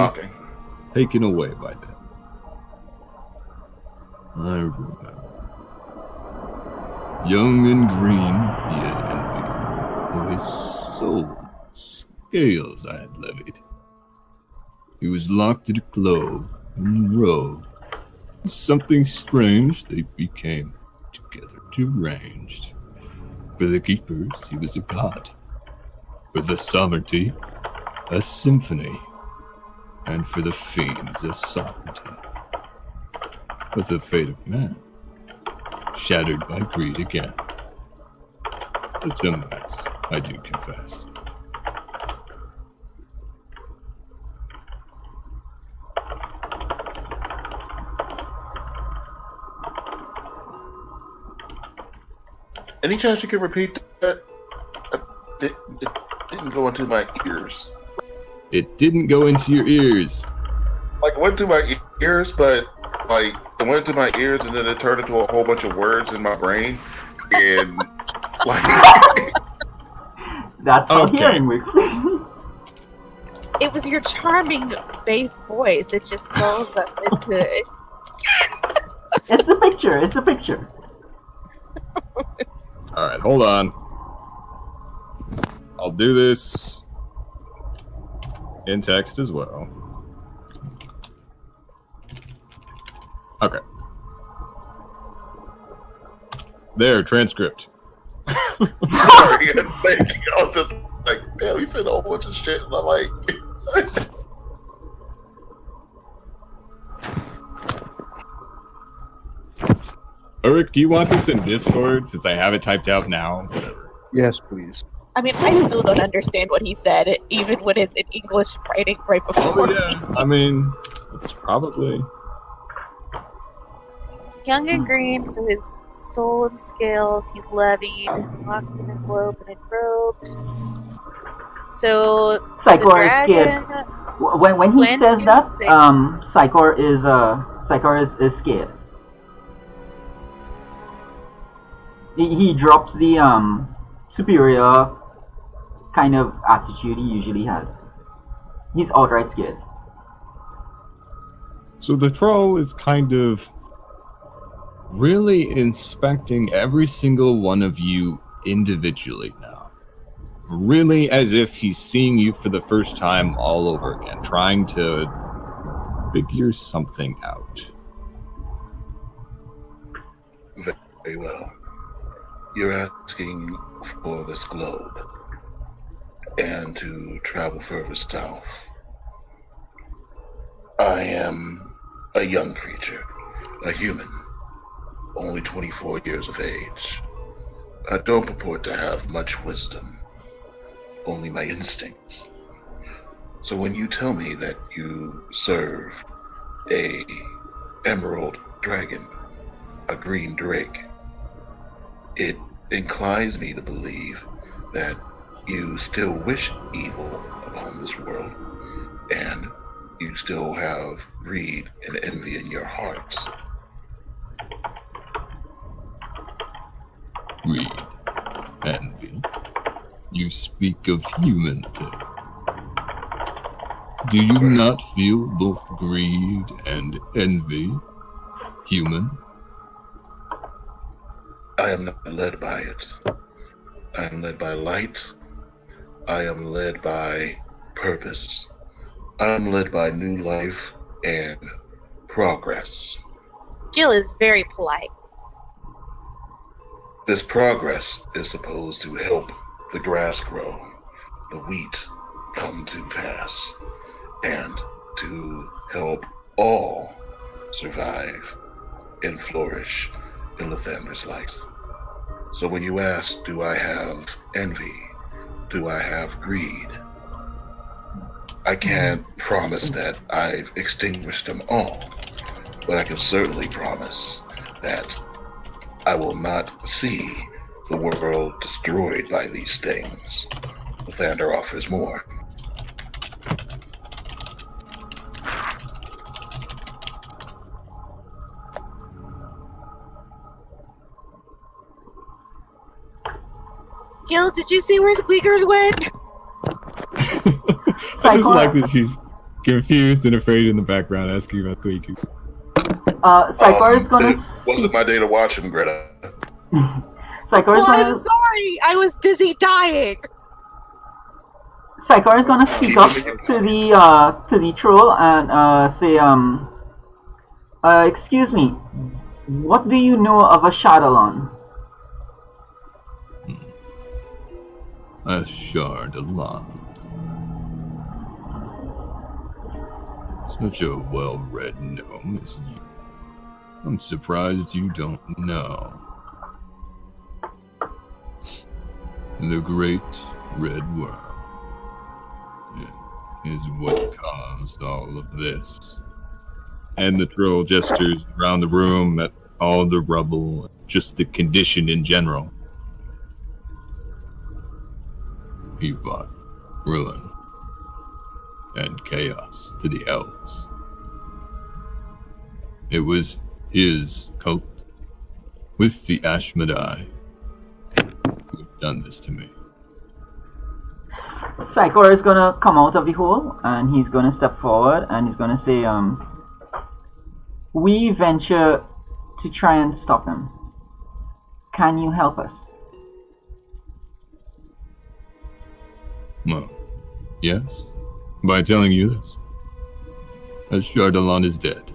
taken away by that. I remember. Young and green, he had envied, though his soul scales I had levied. He was locked in a globe and rogue. Something strange they became together deranged. For the keepers, he was a god. For the sovereignty, a symphony, and for the fiends, a sovereignty. But the fate of man, shattered by greed again. It's a mess, I do confess. Any chance you can repeat that? It didn't go into my ears. It didn't go into your ears. Like, it went to my ears, but, like, it went to my ears and then it turned into a whole bunch of words in my brain. And Like, That's how Okay. hearing works. It was your charming bass voice that just lulls us into it. It's a picture. It's a picture. All right, hold on. I'll do this in text as well. Okay. There, transcript. sorry, thank you. I was just like, damn, he said a whole bunch of shit, and I'm like, Eric, do you want this in Discord since I have it typed out now? Whatever. Yes, please. I mean, I still don't understand what he said, even when it's in English writing right before. Oh yeah, I mean, it's probably. He's young and green, so his soul and scales he levied, locked in a globe and enrobed. So the Psychor is scared. dragon. When he When says you that, say- Psychor is scared. He drops the superior kind of attitude he usually has. He's outright scared. So the troll is kind of really inspecting every single one of you individually now. Really as if he's seeing you for the first time all over again, trying to figure something out. very well. You're asking for this globe and to travel further south. I am a young creature, a human, only 24 years of age. I don't purport to have much wisdom, only my instincts. So when you tell me that you serve a emerald dragon, a green drake, it inclines me to believe that you still wish evil upon this world, and you still have greed and envy in your hearts. Greed, envy. You speak of human thing. Do you not feel both greed and envy, human? I am not led by it. I am led by light. I am led by purpose. I am led by new life and progress. Gil is very polite. This progress is supposed to help the grass grow, the wheat come to pass, and to help all survive and flourish in Lathander's light. So when you ask, do I have envy? Do I have greed? I can't promise that I've extinguished them all, but I can certainly promise that I will not see the world destroyed by these things. Lathander offers more. Gil, did you see where Squeakers went? I just like that she's confused and afraid in the background asking about Quaku. Psychor is gonna. It wasn't my day to watch him, Greta. Psychor is Oh, I'm gonna. sorry. I was busy dying. Psychor is gonna speak up to the troll and say, excuse me, what do you know of a Shadowlon? A Shardalon. Such a well-read gnome as you. I'm surprised you don't know. The Great Red Worm is what caused all of this. And the troll gestures around the room at all the rubble, just the condition in general. He brought ruin and chaos to the elves. It was his cult with the Ashmedai who done this to me. Psychor is gonna come out of the hole and he's gonna step forward and he's gonna say, we venture to try and stop him. Can you help us? Well, yes. By telling you this. As Chardalon is dead.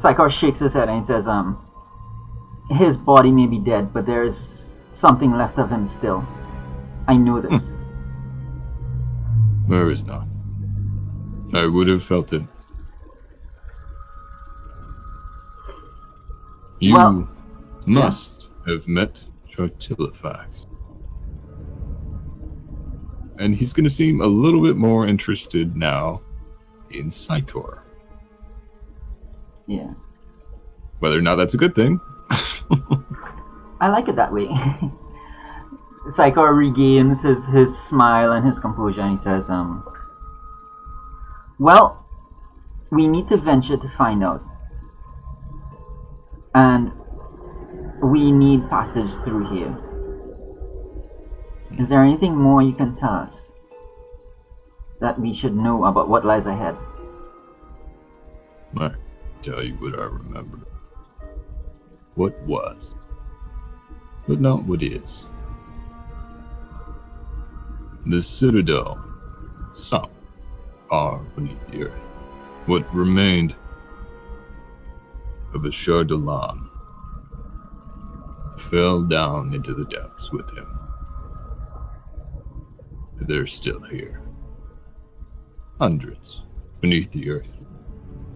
Psychor shakes his head and he says, his body may be dead, but there's something left of him still. I know this. There is not. I would have felt it. You must have met Chartilafax. And he's going to seem a little bit more interested now in Psychor. Yeah. Whether or not that's a good thing. I like it that way. Psychor regains his smile and his composure and he says, well, we need to venture to find out. And we need passage through here. Is there anything more you can tell us that we should know about what lies ahead? I tell you what I remember. What was, but not what is. The citadel sunk far beneath the earth. What remained of a Chardalon fell down into the depths with him. They're still here. Hundreds beneath the earth,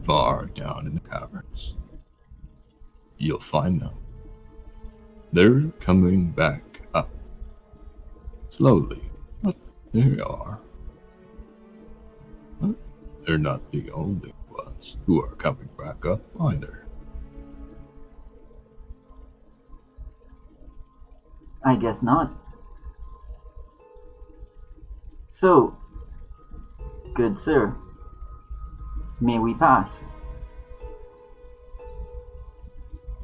far down in the caverns. You'll find them. They're coming back up. Slowly, but they are. But they're not the only ones who are coming back up either. I guess not. So, good sir, may we pass?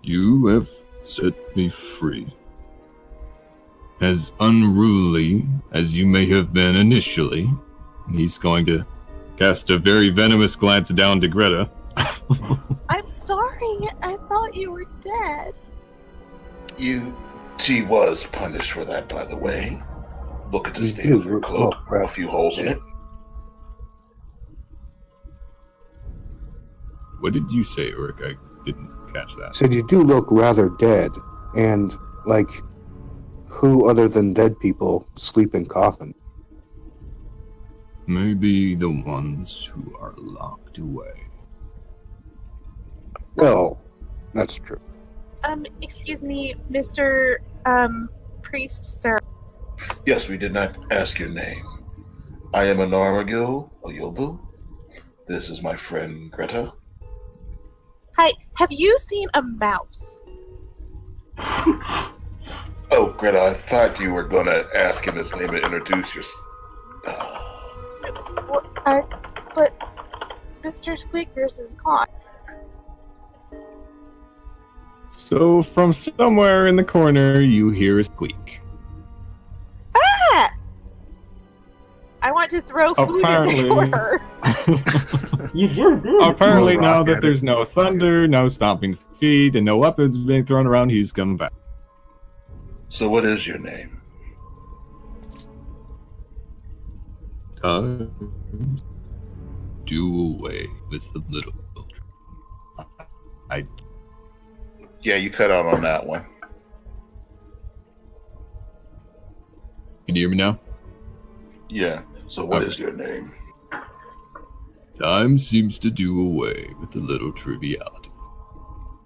You have set me free. As unruly as you may have been initially, he's going to cast a very venomous glance down to Greta. I'm sorry. I thought you were dead. She was punished for that, by the way. Look at the state of her cloak. A few holes in it. What did you say, Rick? I didn't catch that. Said you do look rather dead, and like, who other than dead people sleep in coffins? Maybe the ones who are locked away. Well, that's true. Excuse me, Mr. Priest, sir. Yes, we did not ask your name. I am Anarmagil Oyobu. This is my friend Greta. Hi, have you seen a mouse? Oh, Greta, I thought you were going to ask him his name and introduce yourself. But Mr. Squeakers is gone. So, from somewhere in the corner, you hear a squeak. Ah! I want to throw food in the corner. You just did. Apparently, now that there's no thunder, no stomping feet, and no weapons being thrown around, he's coming back. So what is your name? Time do away with the little children. Yeah, you cut out on that one. Can you hear me now? Yeah. So what is your name? Time seems to do away with the little trivialities.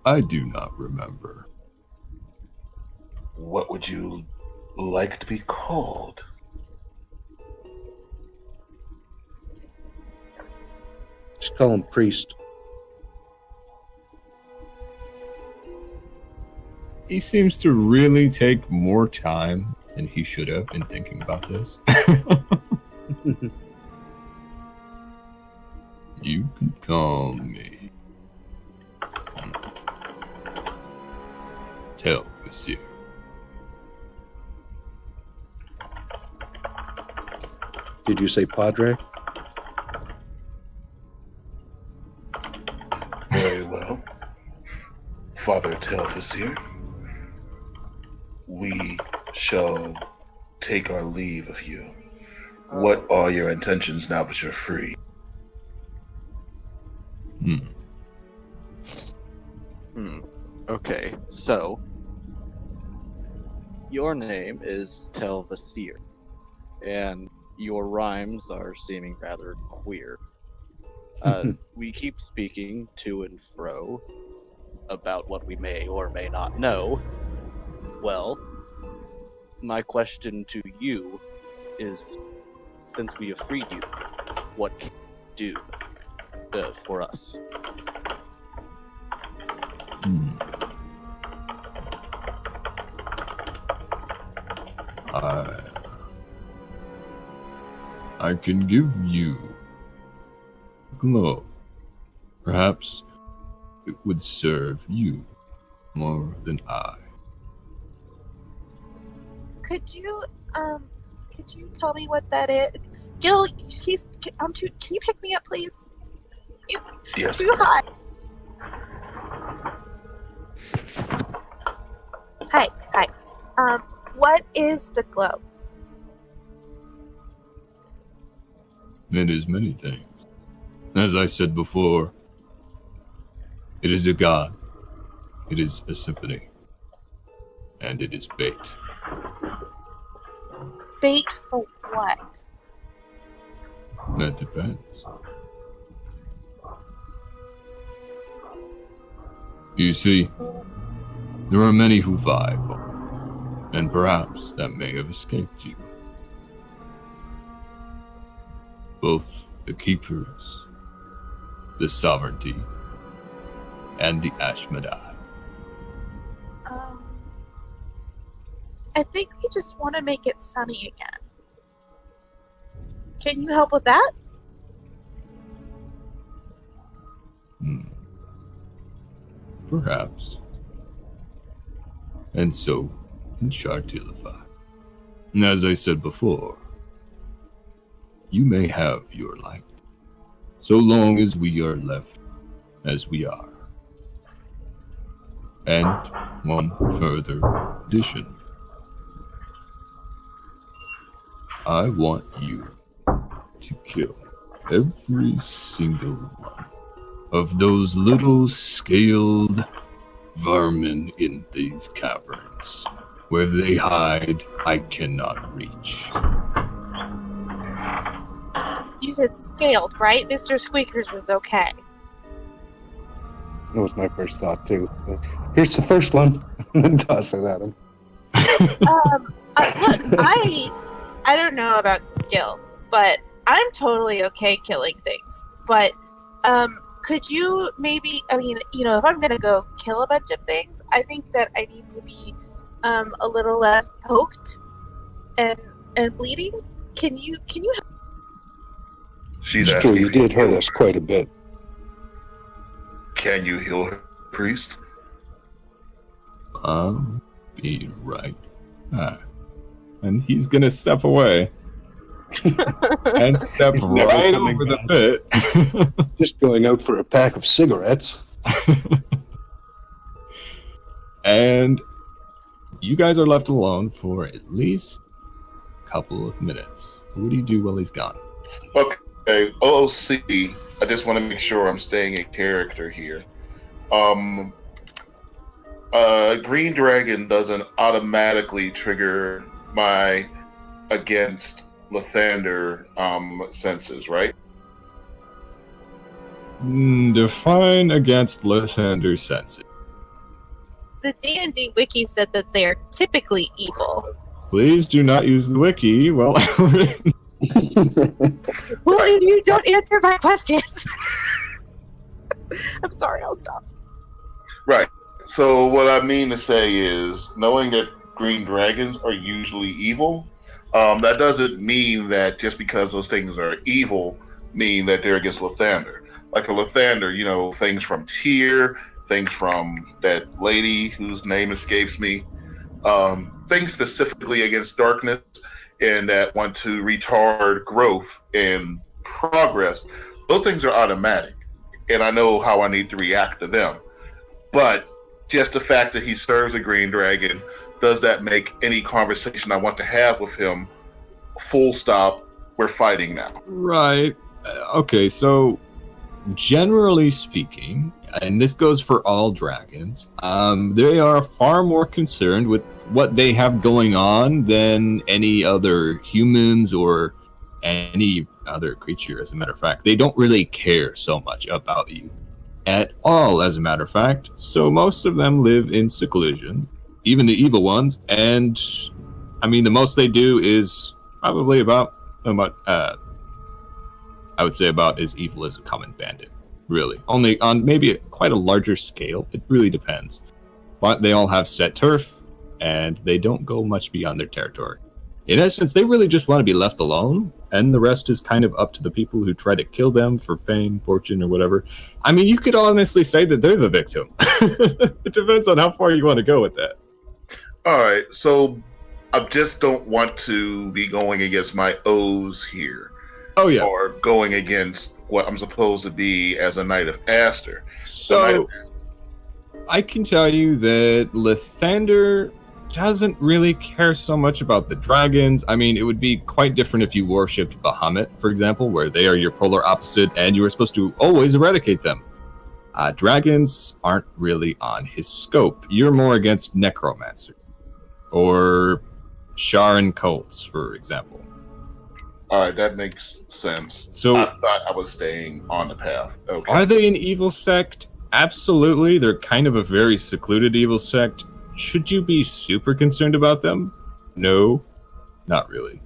I do not remember. What would you like to be called? Just call him priest. He seems to really take more time than he should have in thinking about this. You can call me Tell Monsieur. Did you say Padre? Very well. Father Telfasir, we shall take our leave of you. What are your intentions now that you're free? Okay, so your name is Telvasir, and your rhymes are seeming rather queer. We keep speaking to and fro about what we may or may not know. Well, my question to you is, since we have freed you, what can you do for us? I can give you a glow. Perhaps it would serve you more than I. Could you tell me what that is? Gil, can you pick me up, please? It's Yes. too hot. Hi. What is the glow? It is many things. As I said before, it is a god, it is a symphony, and it is bait. Bait for what? That depends. You see, there are many who vie for it, and perhaps that may have escaped you. Both the Keepers, the Sovereignty, and the Ashmedai. I think we just want to make it sunny again. Can you help with that? Perhaps. And so can Chartilify. And as I said before, you may have your light, so long as we are left as we are. And one further addition. I want you to kill every single one of those little scaled vermin in these caverns. Where they hide, I cannot reach. You said scaled, right? Mr. Squeakers is okay. That was my first thought, too. Here's the first one, and then toss it at him. Look, I don't know about Gil, but I'm totally okay killing things. But could you maybe, if I'm going to go kill a bunch of things, I think that I need to be a little less poked and bleeding. Can you She's It's true, asking you if you did hurt heal us her. quite a bit. Can you heal her, priest? I'll be right back. And he's gonna step away. And step He's never right coming over the back. pit. Just going out for a pack of cigarettes. And you guys are left alone for at least a couple of minutes. So what do you do while he's gone? Okay, OOC, I just want to make sure I'm staying in character here. Green Dragon doesn't automatically trigger my against Lathander senses, right? Define against Lathander's senses. The D&D wiki said that they're typically evil. Please do not use the wiki. Well, Well, if you don't answer my questions. I'm sorry, I'll stop. Right. So what I mean to say is, knowing that green dragons are usually evil, that doesn't mean that just because those things are evil, mean that they're against Lathander. like a Lathander, you know, things from Tyr, things from that lady whose name escapes me, things specifically against darkness and that want to retard growth and progress. Those things are automatic, and I know how I need to react to them. But just the fact that he serves a green dragon, does that make any conversation I want to have with him full stop? We're fighting now. Right. Okay, so generally speaking, and this goes for all dragons, they are far more concerned with what they have going on than any other humans or any other creature, as a matter of fact. They don't really care so much about you at all, as a matter of fact. So most of them live in seclusion, even the evil ones, and I mean, the most they do is probably about I would say about as evil as a common bandit, really. Only on maybe quite a larger scale. It really depends. But they all have set turf, and they don't go much beyond their territory. In essence, they really just want to be left alone, and the rest is kind of up to the people who try to kill them for fame, fortune, or whatever. I mean, you could honestly say that they're the victim. It depends on how far you want to go with that. All right, so I just don't want to be going against my O's here. Oh, yeah. Or going against what I'm supposed to be as a Knight of Aster. So, I can tell you that Lathander doesn't really care so much about the dragons. I mean, it would be quite different if you worshipped Bahamut, for example, where they are your polar opposite and you are supposed to always eradicate them. Dragons aren't really on his scope. You're more against Necromancer. Or Sharon Colts, for example. All right, that makes sense. So, I thought I was staying on the path. Okay. Are they an evil sect? Absolutely. They're kind of a very secluded evil sect. Should you be super concerned about them? No, not really.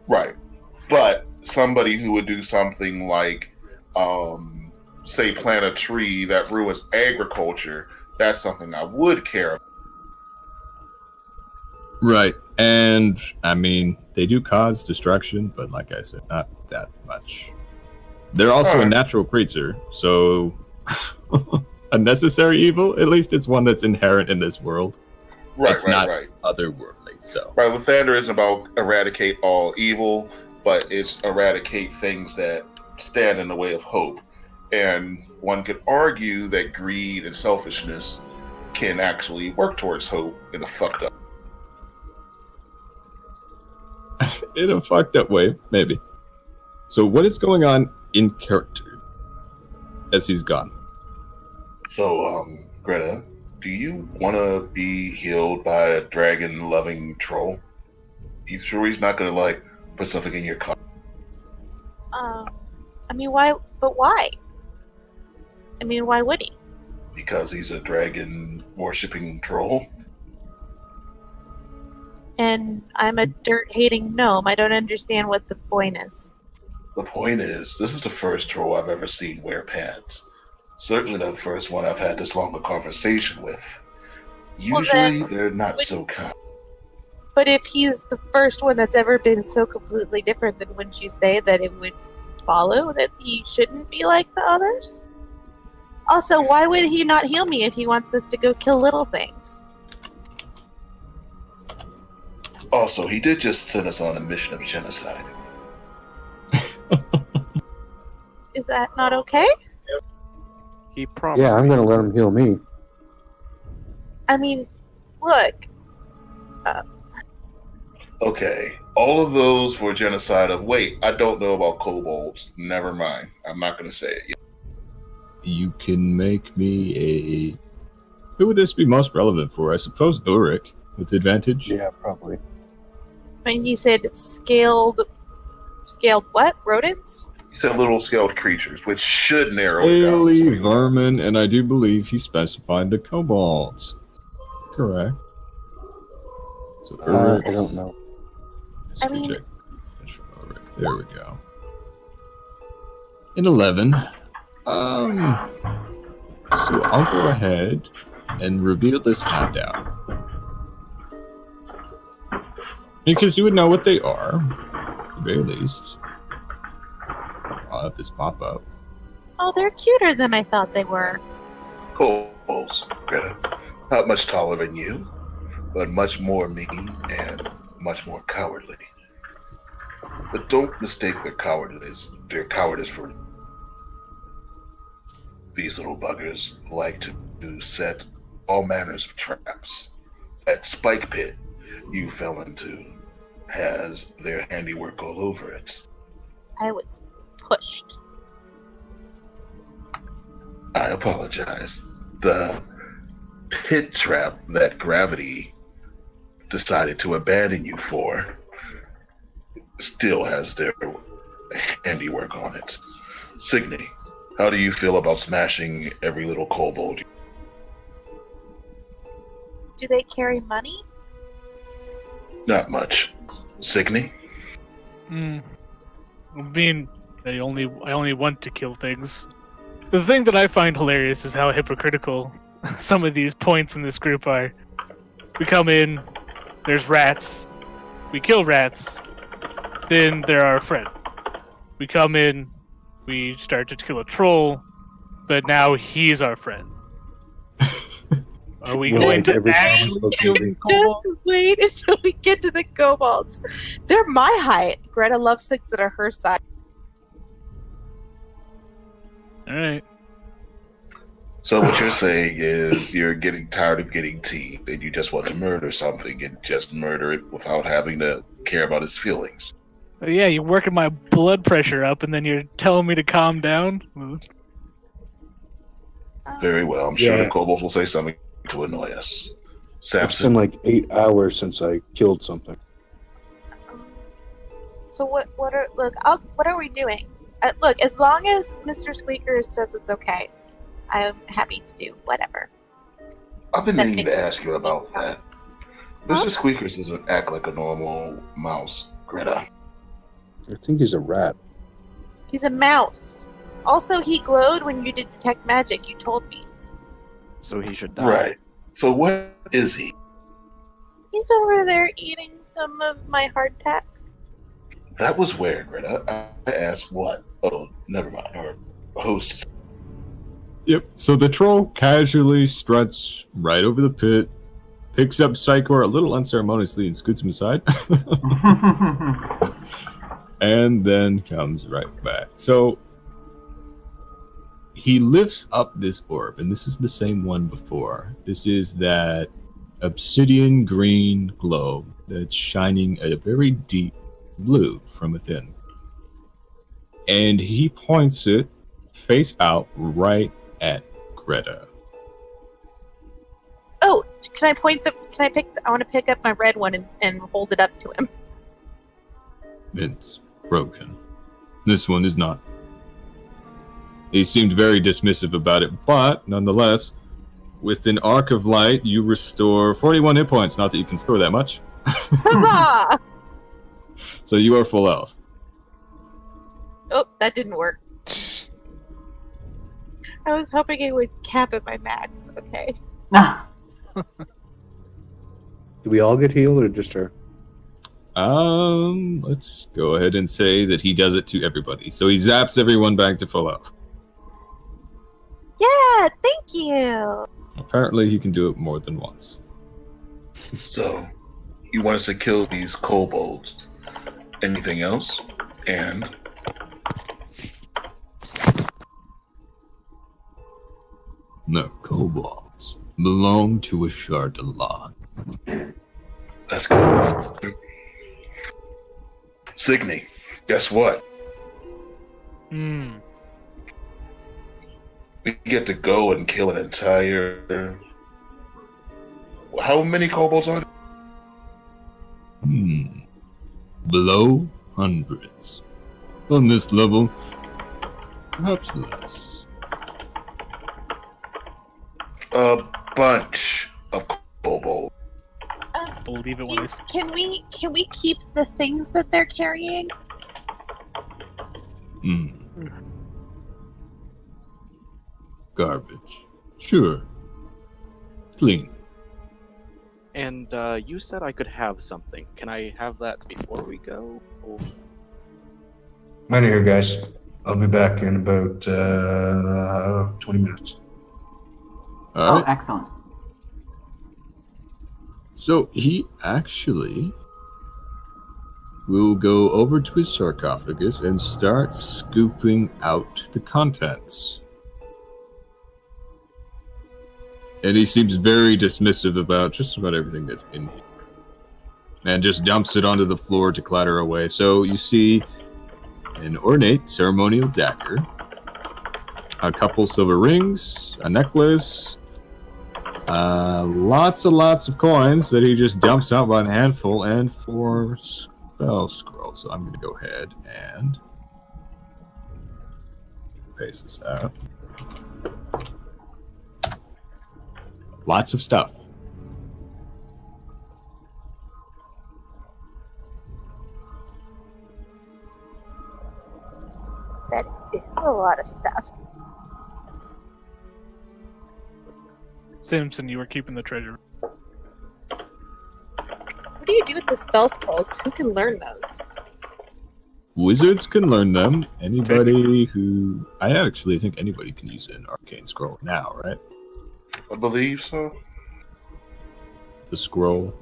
Right. But somebody who would do something like, say, plant a tree that ruins agriculture, that's something I would care about. Right. And, I mean, they do cause destruction, but like I said, not that much. They're also a natural creature, so a necessary evil? At least it's one that's inherent in this world. Right, it's not otherworldly, so. Right, Lathander isn't about eradicate all evil, but it's eradicate things that stand in the way of hope. And one could argue that greed and selfishness can actually work towards hope in a fucked up. In a fucked up way, maybe. So what is going on in character as he's gone? So, Greta, do you want to be healed by a dragon-loving troll? You sure he's not going to, like, put something in your cup? I mean, why? But why? I mean, why would he? Because he's a dragon-worshipping troll? And I'm a dirt-hating gnome. I don't understand what the point is. The point is, this is the first troll I've ever seen wear pants. Certainly the first one I've had this long a conversation with. Usually they're not so kind. But if he's the first one that's ever been so completely different, then wouldn't you say that it would follow that he shouldn't be like the others? Also, why would he not heal me if he wants us to go kill little things? Also, he did just send us on a mission of genocide. Is that not okay? He promised. Yeah, I'm going to let him heal me. I mean, look. Okay, all of those for genocide of, wait, I don't know about kobolds. Never mind. I'm not going to say it yet. You can make me a... Who would this be most relevant for? I suppose Ulrich, with advantage? Yeah, probably. I mean, you said scaled what? Rodents? He said little scaled creatures, which should narrow it down. Scaly vermin, and I do believe he specified the kobolds. Correct. So Ulrich, I don't know. I mean... There we go. In 11. So I'll go ahead and reveal this handout. Because you would know what they are, at the very least. this pop up. Oh, they're cuter than I thought they were. Kobolds, Greta. Not much taller than you, but much more mean and much more cowardly. But don't mistake their cowardice for these little buggers like to set all manners of traps. That spike pit you fell into has their handiwork all over it. I was pushed. I apologize. The pit trap that gravity decided to abandon you for still has their handiwork on it. Signy, how do you feel about smashing every little kobold? Do they carry money? Not much. Signy? I mean, I only want to kill things. The thing that I find hilarious is how hypocritical some of these points in this group are. We come in, there's rats, we kill rats, then they're our friend. We come in, we start to kill a troll, but now he's our friend. Are we going to actually kill these kobolds? Just wait until we get to the kobolds. They're my height. Greta loves things that are her size. Alright. So what you're saying is you're getting tired of getting teased and you just want to murder something and just murder it without having to care about his feelings. Yeah, you're working my blood pressure up and then you're telling me to calm down? Very well. I'm sure Yeah. the kobolds will say something to annoy us. It's Samson, been like 8 hours since I killed something. So what are we doing? Look, as long as Mr. Squeaker says it's okay, I'm happy to do whatever. I've been meaning to ask you about that. Mr. Squeakers doesn't act like a normal mouse, Greta. I think he's a rat. He's a mouse. Also, he glowed when you did detect magic. You told me. So he should die. Right. So what is he? He's over there eating some of my hardtack. That was where, Greta. I asked what? Oh, never mind. Our host. Yep. So the troll casually struts right over the pit, picks up Psychor a little unceremoniously and scoots him aside, and then comes right back. So he lifts up this orb, and this is the same one before. This is that obsidian green globe that's shining a very deep blue from within. And he points it face out right at Greta. Oh, can I I want to pick up my red one and hold it up to him. It's broken. This one is not. He seemed very dismissive about it, but nonetheless, with an arc of light, you restore 41 hit points. Not that you can store that much. Huzzah! So you are full health. Oh, that didn't work. I was hoping it would cap at my max. Okay. Did we all get healed or just her? Let's go ahead and say that he does it to everybody. So he zaps everyone back to full health. Yeah, thank you. Apparently he can do it more than once. So, you want us to kill these kobolds. Anything else? And The kobolds belong to a Chardalon. that's good. Signy, guess what? Hmm. We get to go and kill an entire... How many kobolds are there? Below hundreds. On this level, perhaps less. A bunch of kobolds. Believe it when I say. Can we keep the things that they're carrying? Garbage. Sure. Clean. And you said I could have something. Can I have that before we go? Or... Mine are here, guys. I'll be back in about 20 minutes. All Oh, right. excellent. So he actually will go over to his sarcophagus and start scooping out the contents. And he seems very dismissive about just about everything that's in here. And just dumps it onto the floor to clatter away. So you see an ornate ceremonial dagger, a couple silver rings, a necklace, lots of coins that he just dumps out by a handful, and 4 spell scrolls. So I'm going to go ahead and paste this out. Lots of stuff. That is a lot of stuff. Simpson, you were keeping the treasure. What do you do with the spell scrolls? Who can learn those? Wizards can learn them. Anybody who... I actually think anybody can use an arcane scroll now, right? I believe so. The scroll.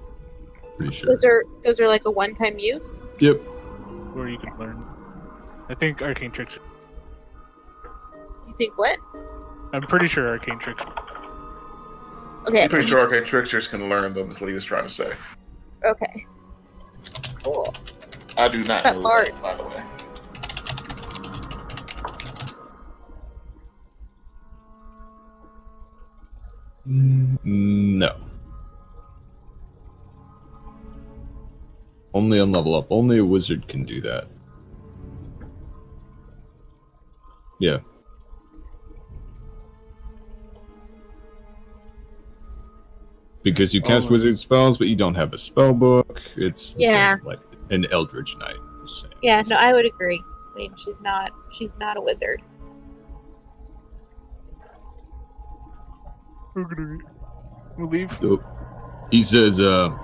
Pretty sure. Those are like a one-time use? Yep. Where you can learn. I think arcane tricks. You think what? I'm pretty sure arcane tricks. Okay. I'm pretty sure arcane tricksters can learn them, is what he was trying to say. Okay. Cool. I do not That know part. that, by the way. No. Only on level up. Only a wizard can do that. Yeah. Because you cast wizard spells, but you don't have a spell book. It's the Yeah. same, like an Eldritch Knight. the same. Yeah, no, I would agree. I mean, she's not a wizard. We'll leave. So he says, oh,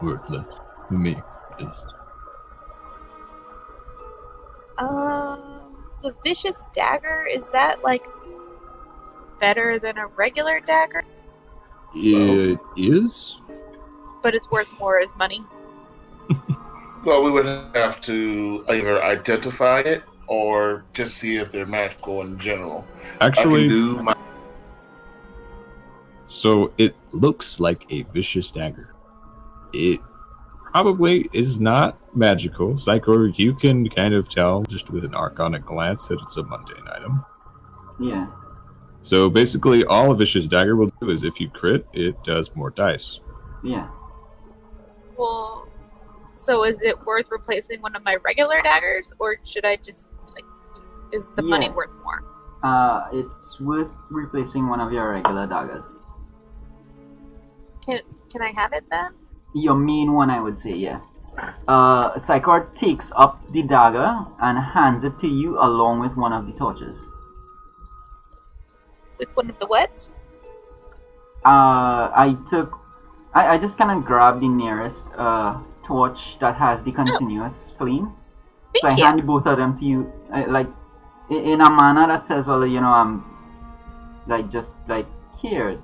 worthless. Me. The vicious dagger, is that like better than a regular dagger? It is? But it's worth more as money. Well, we would have to either identify it or just see if they're magical in general. Actually, I can do my... so it looks like a vicious dagger. It probably is not magical. Psycho, you can kind of tell just with an arcanic glance that it's a mundane item. Yeah. So basically, all a vicious dagger will do is if you crit, it does more dice. Yeah. Well, so is it worth replacing one of my regular daggers, or should I just like? Is the money Yeah. worth more? It's worth replacing one of your regular daggers. Can I have it then? Your main one, I would say, yeah. Psychor takes up the dagger and hands it to you along with one of the torches. With one of the wets? I just kind of grabbed the nearest torch that has the continuous flame. So I Thank you. hand both of them to you, like in a manner that says, well, you know, I'm like just like here,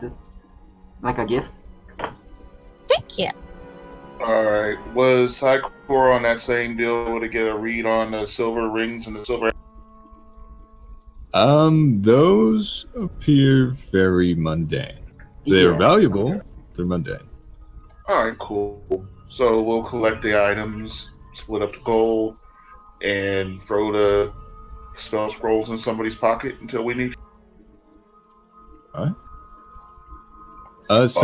like a gift. Thank you. Alright. Was Psychor on that same deal to get a read on the silver rings and the silver... Those appear very mundane. They're Yeah. valuable, they're mundane. Alright, cool. So we'll collect the items, split up the gold, and throw the spell scrolls in somebody's pocket until we need... So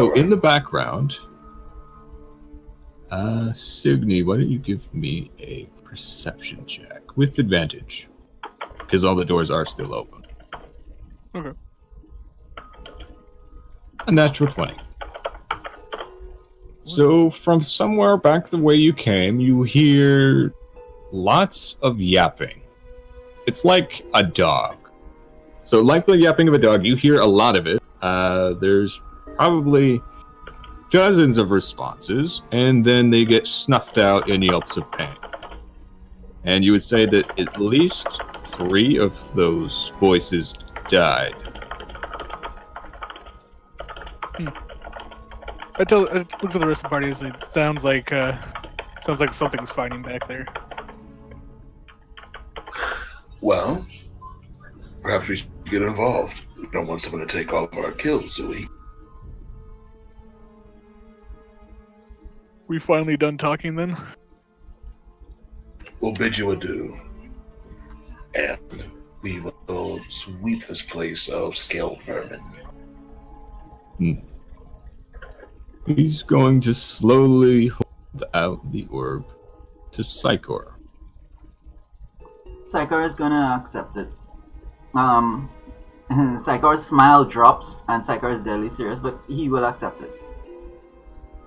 Alright. in the background, Signy, why don't you give me a perception check with advantage? Because all the doors are still open. Okay. A natural 20. So from somewhere back the way you came, you hear lots of yapping. It's like a dog. So like the yapping of a dog, you hear a lot of it. There's probably dozens of responses, and then they get snuffed out in yelps of pain. And you would say that at least 3 of those voices died. I look to the rest of the party. It sounds like something's fighting back there. Well, perhaps we should get involved. We don't want someone to take all of our kills, do we? We finally done talking then? We'll bid you adieu. And we will sweep this place of scaled vermin. He's going to slowly hold out the orb to Psychor. Psychor is gonna accept it. Psychor's smile drops, and Psychor is deadly serious, but he will accept it.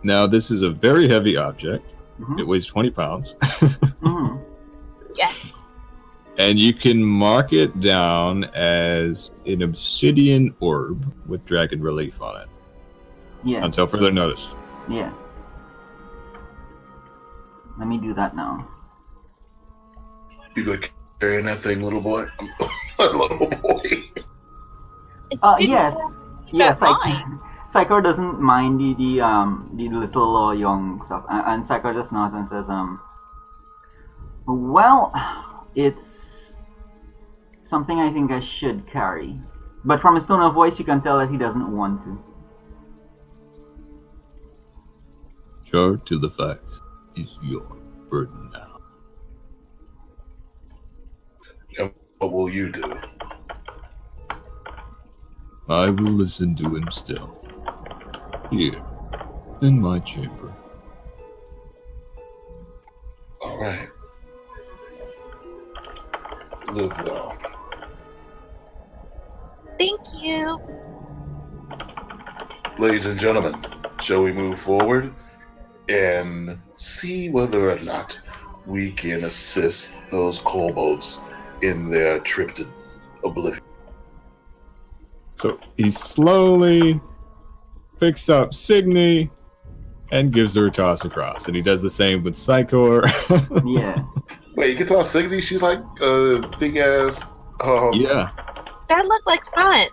Now, this is a very heavy object. Mm-hmm. It weighs 20 pounds. Mm-hmm. Yes. And you can mark it down as an obsidian orb with dragon relief on it. Yeah. Until further notice. Yeah. Let me do that now. You good carrying that thing, little boy? Little boy. Yes. Yes, Psychor doesn't mind the little or young stuff, and Psychor just nods and says, well, it's something I think I should carry. But from his tone of voice, you can tell that he doesn't want to. Sure to the facts is your burden now. And what will you do? I will listen to him still. Here, in my chamber. All right. Live well. Thank you. Ladies and gentlemen, shall we move forward and see whether or not we can assist those kobolds in their trip to oblivion? So he slowly picks up Signy and gives her a toss across. And he does the same with Psychor. Yeah. Wait, you can tell Signy, she's like a big ass. Yeah. That looked like fun.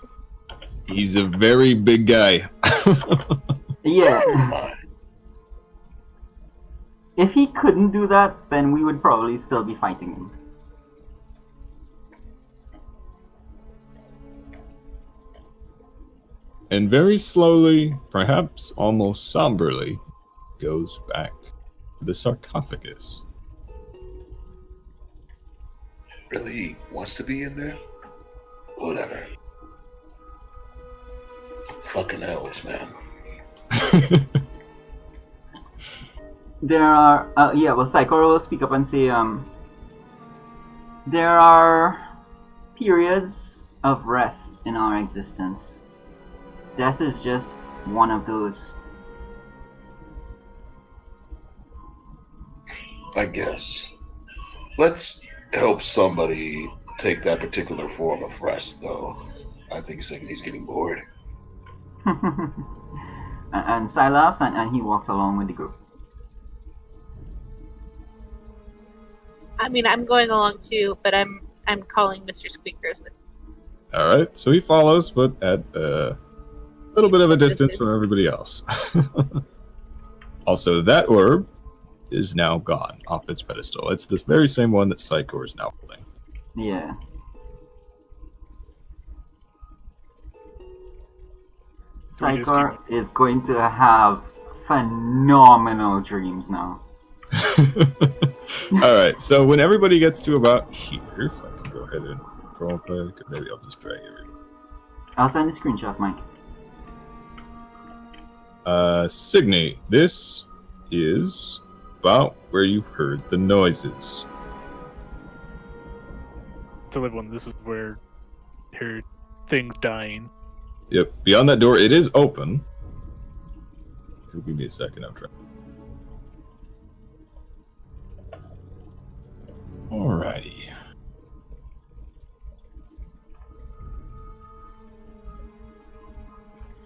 He's a very big guy. Yeah. Oh my. If he couldn't do that, then we would probably still be fighting him. And very slowly, perhaps almost somberly, goes back to the sarcophagus. Really he wants to be in there? Whatever. Fucking elves, man. There are, Psychor will speak up and say, there are periods of rest in our existence. Death is just one of those. I guess. Let's help somebody take that particular form of rest, though. I think Signy's getting bored. And Sai laughs and he walks along with the group. I mean, I'm going along too, but I'm calling Mr. Squeakers with. All right, so he follows, but at a little bit of a distance from everybody else. Also, that orb is now gone off its pedestal. It's this very same one that Psychor is now holding. Yeah. Psychor is going to have phenomenal dreams now. All right, so when everybody gets to about here, if I can go ahead and roll quick, maybe I'll just drag everything. I'll send a screenshot, Mike. Signy, this is about where you heard the noises. To live one, this is where I heard things dying. Yep, beyond that door, it is open. Give me a second, I'm trying. Alrighty.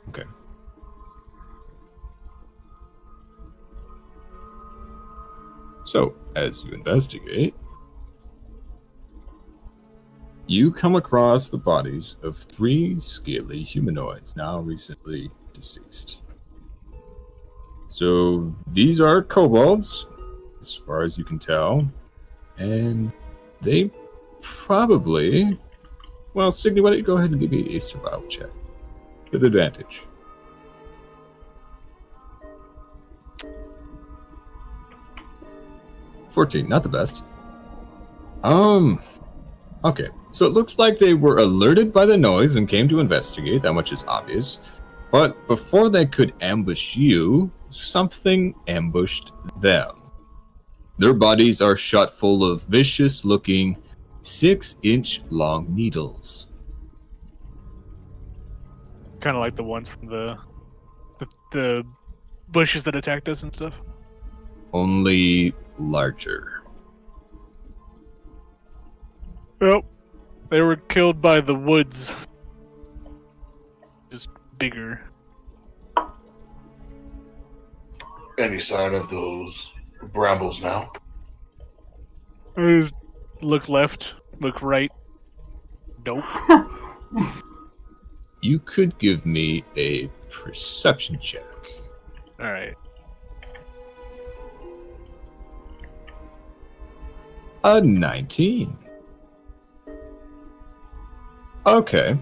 Okay. So, as you investigate, you come across the bodies of 3 scaly humanoids, now recently deceased. So these are kobolds, as far as you can tell, and they probably... Well, Signy, why don't you go ahead and give me a survival check with advantage. $14, not the best. Okay, so it looks like they were alerted by the noise and came to investigate, that much is obvious. But before they could ambush you, something ambushed them. Their bodies are shot full of vicious-looking 6-inch long needles. Kind of like the ones from the bushes that attacked us and stuff. Only larger. Well, they were killed by the woods. Just bigger. Any sign of those brambles now? I just look left, look right. Nope. You could give me a perception check. Alright. A 19. Okay.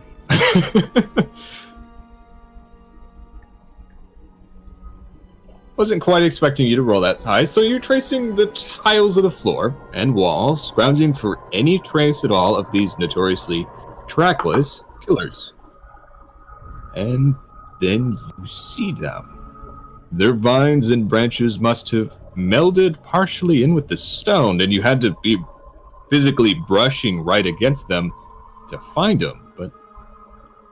Wasn't quite expecting you to roll that high, so you're tracing the tiles of the floor and walls, scrounging for any trace at all of these notoriously trackless killers. And then you see them. Their vines and branches must have melded partially in with the stone, and you had to be physically brushing right against them to find them. But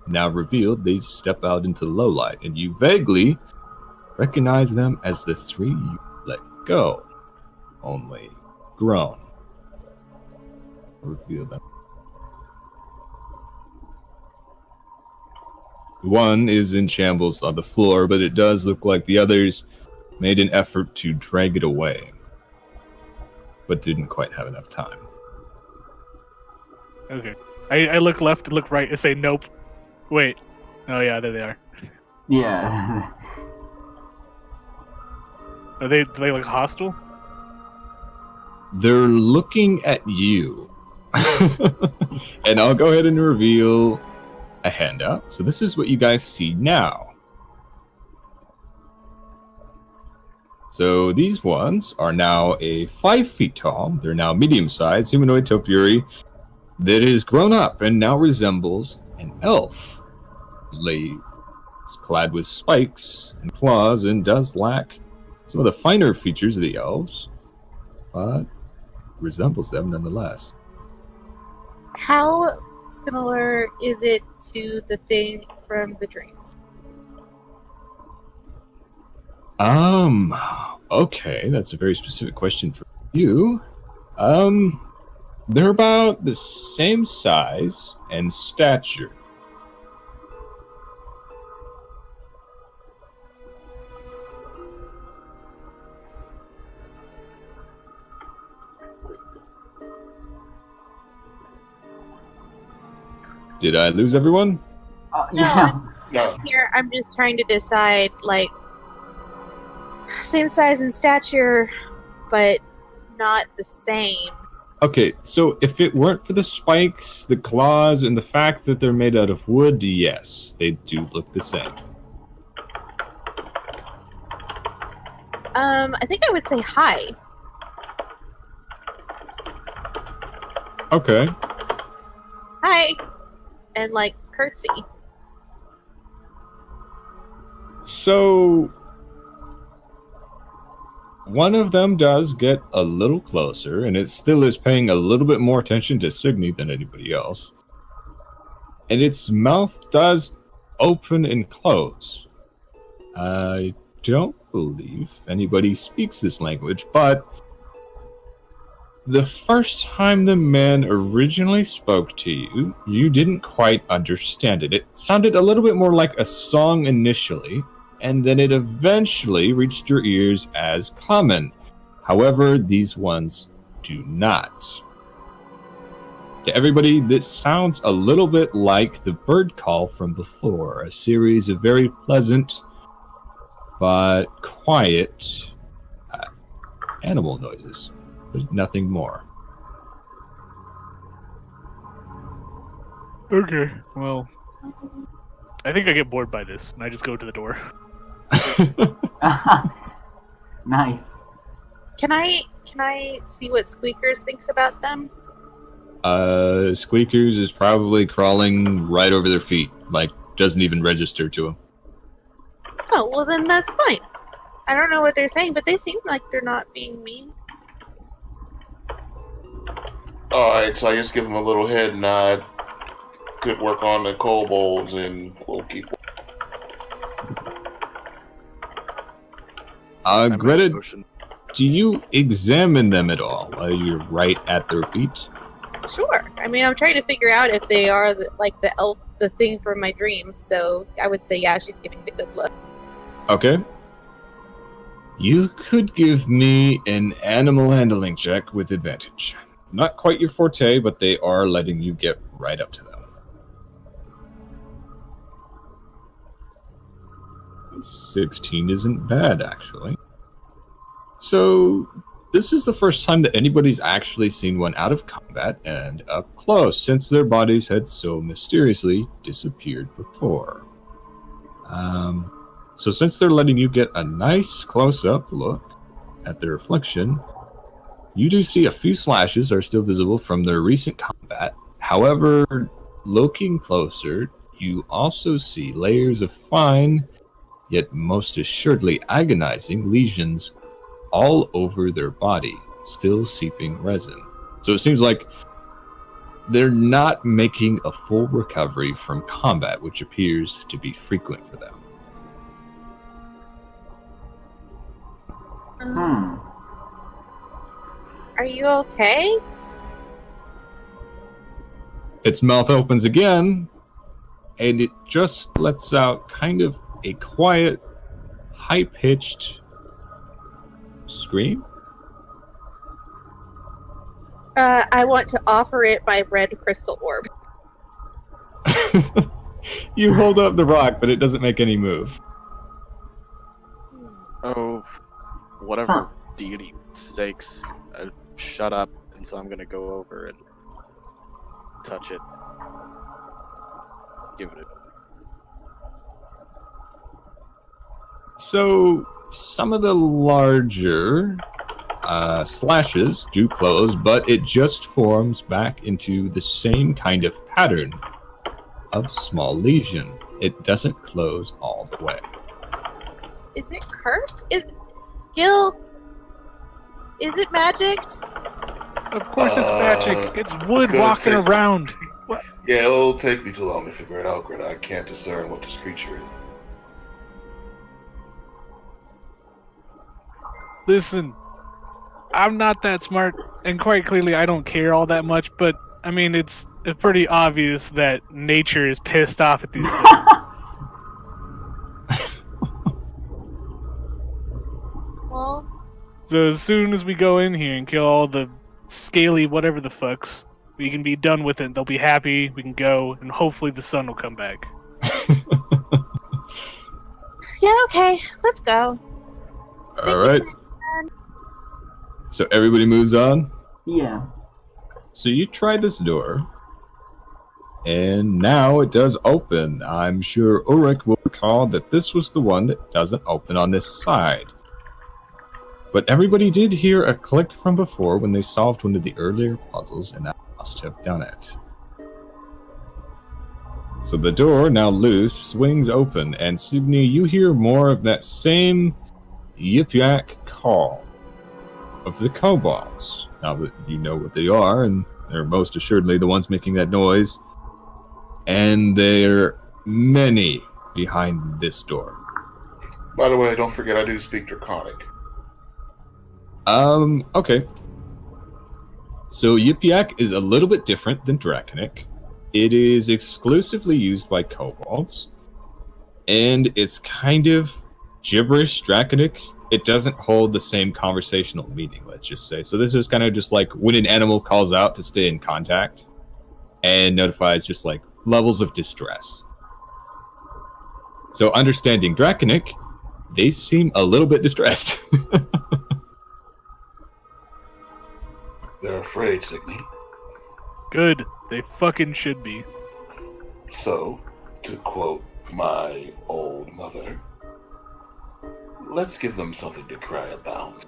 now revealed, they step out into the low light, and you vaguely recognize them as the 3 you let go, only grown. Reveal them. One is in shambles on the floor, but it does look like the others made an effort to drag it away, but didn't quite have enough time. Okay. I look left, look right, and say nope. Wait. Oh yeah, there they are. Yeah. Do they look hostile? They're looking at you. And I'll go ahead and reveal a handout. So this is what you guys see now. So these ones are now 5 feet tall. They're now medium-sized humanoid topiary that has grown up and now resembles an elf. It's clad with spikes and claws and does lack some of the finer features of the elves, but resembles them nonetheless. How similar is it to the thing from the dreams? Okay, that's a very specific question for you. They're about the same size and stature. Did I lose everyone? Yeah. No. Here, I'm just trying to decide, like, same size and stature, but not the same. Okay, so if it weren't for the spikes, the claws, and the fact that they're made out of wood, yes, they do look the same. I think I would say hi. Okay. Hi. And, like, curtsy. So one of them does get a little closer, and it still is paying a little bit more attention to Signy than anybody else. And its mouth does open and close. I don't believe anybody speaks this language, but the first time the man originally spoke to you, you didn't quite understand it. It sounded a little bit more like a song initially, and then it eventually reached your ears as common. However, these ones do not. To everybody, this sounds a little bit like the bird call from before, a series of very pleasant but quiet animal noises, but nothing more. Okay, well, I think I get bored by this, and I just go to the door. Nice. Can I see what Squeakers thinks about them? Squeakers is probably crawling right over their feet, like doesn't even register to him. Oh, well then that's fine. I don't know what they're saying, but they seem like they're not being mean. Alright, so I just give him a little head nod. Good work on the kobolds, and we'll keep. Greta, do you examine them at all while you're right at their feet? Sure. I mean, I'm trying to figure out if they are the elf, the thing from my dreams. So I would say, yeah, she's giving it a good look. Okay. You could give me an animal handling check with advantage. Not quite your forte, but they are letting you get right up to them. 16 isn't bad, actually. So, this is the first time that anybody's actually seen one out of combat and up close, since their bodies had so mysteriously disappeared before. So since they're letting you get a nice close-up look at their reflection, you do see a few slashes are still visible from their recent combat. However, looking closer, you also see layers of fine, yet most assuredly agonizing lesions all over their body, still seeping resin. So it seems like they're not making a full recovery from combat, which appears to be frequent for them. Are you okay? Its mouth opens again, and it just lets out kind of a quiet, high-pitched scream. I want to offer it my red crystal orb. You hold up the rock, but it doesn't make any move. Oh, whatever deity sakes, shut up, and so I'm gonna go over and touch it. Give it a... So, some of the larger slashes do close, but it just forms back into the same kind of pattern of small lesion. It doesn't close all the way. Is it cursed? Gil, is it magicked? Of course it's magic. It's wood walking around. What? Yeah, it'll take me too long to figure it out, Greta. I can't discern what this creature is. Listen, I'm not that smart, and quite clearly I don't care all that much, but, I mean, it's pretty obvious that nature is pissed off at these things. Well... So as soon as we go in here and kill all the scaly whatever the fucks, we can be done with it. They'll be happy, we can go, and hopefully the sun will come back. Yeah, okay, let's go. Alright. So everybody moves on? Yeah. So you try this door, and now it does open. I'm sure Ulrich will recall that this was the one that doesn't open on this side. But everybody did hear a click from before when they solved one of the earlier puzzles, and that must have done it. So the door, now loose, swings open, and Signy, you hear more of that same yip-yak call of the kobolds. Now that you know what they are, and they're most assuredly the ones making that noise, and they're many behind this door. By the way, don't forget I do speak Draconic. Okay. So Yip-Yak is a little bit different than Draconic. It is exclusively used by kobolds, and it's kind of gibberish Draconic. It doesn't hold the same conversational meaning, let's just say. So this is kind of just like when an animal calls out to stay in contact. and notifies just like levels of distress. So understanding Draconic, they seem a little bit distressed. They're afraid, Signy. Good. They fucking should be. So, to quote my old mother, let's give them something to cry about.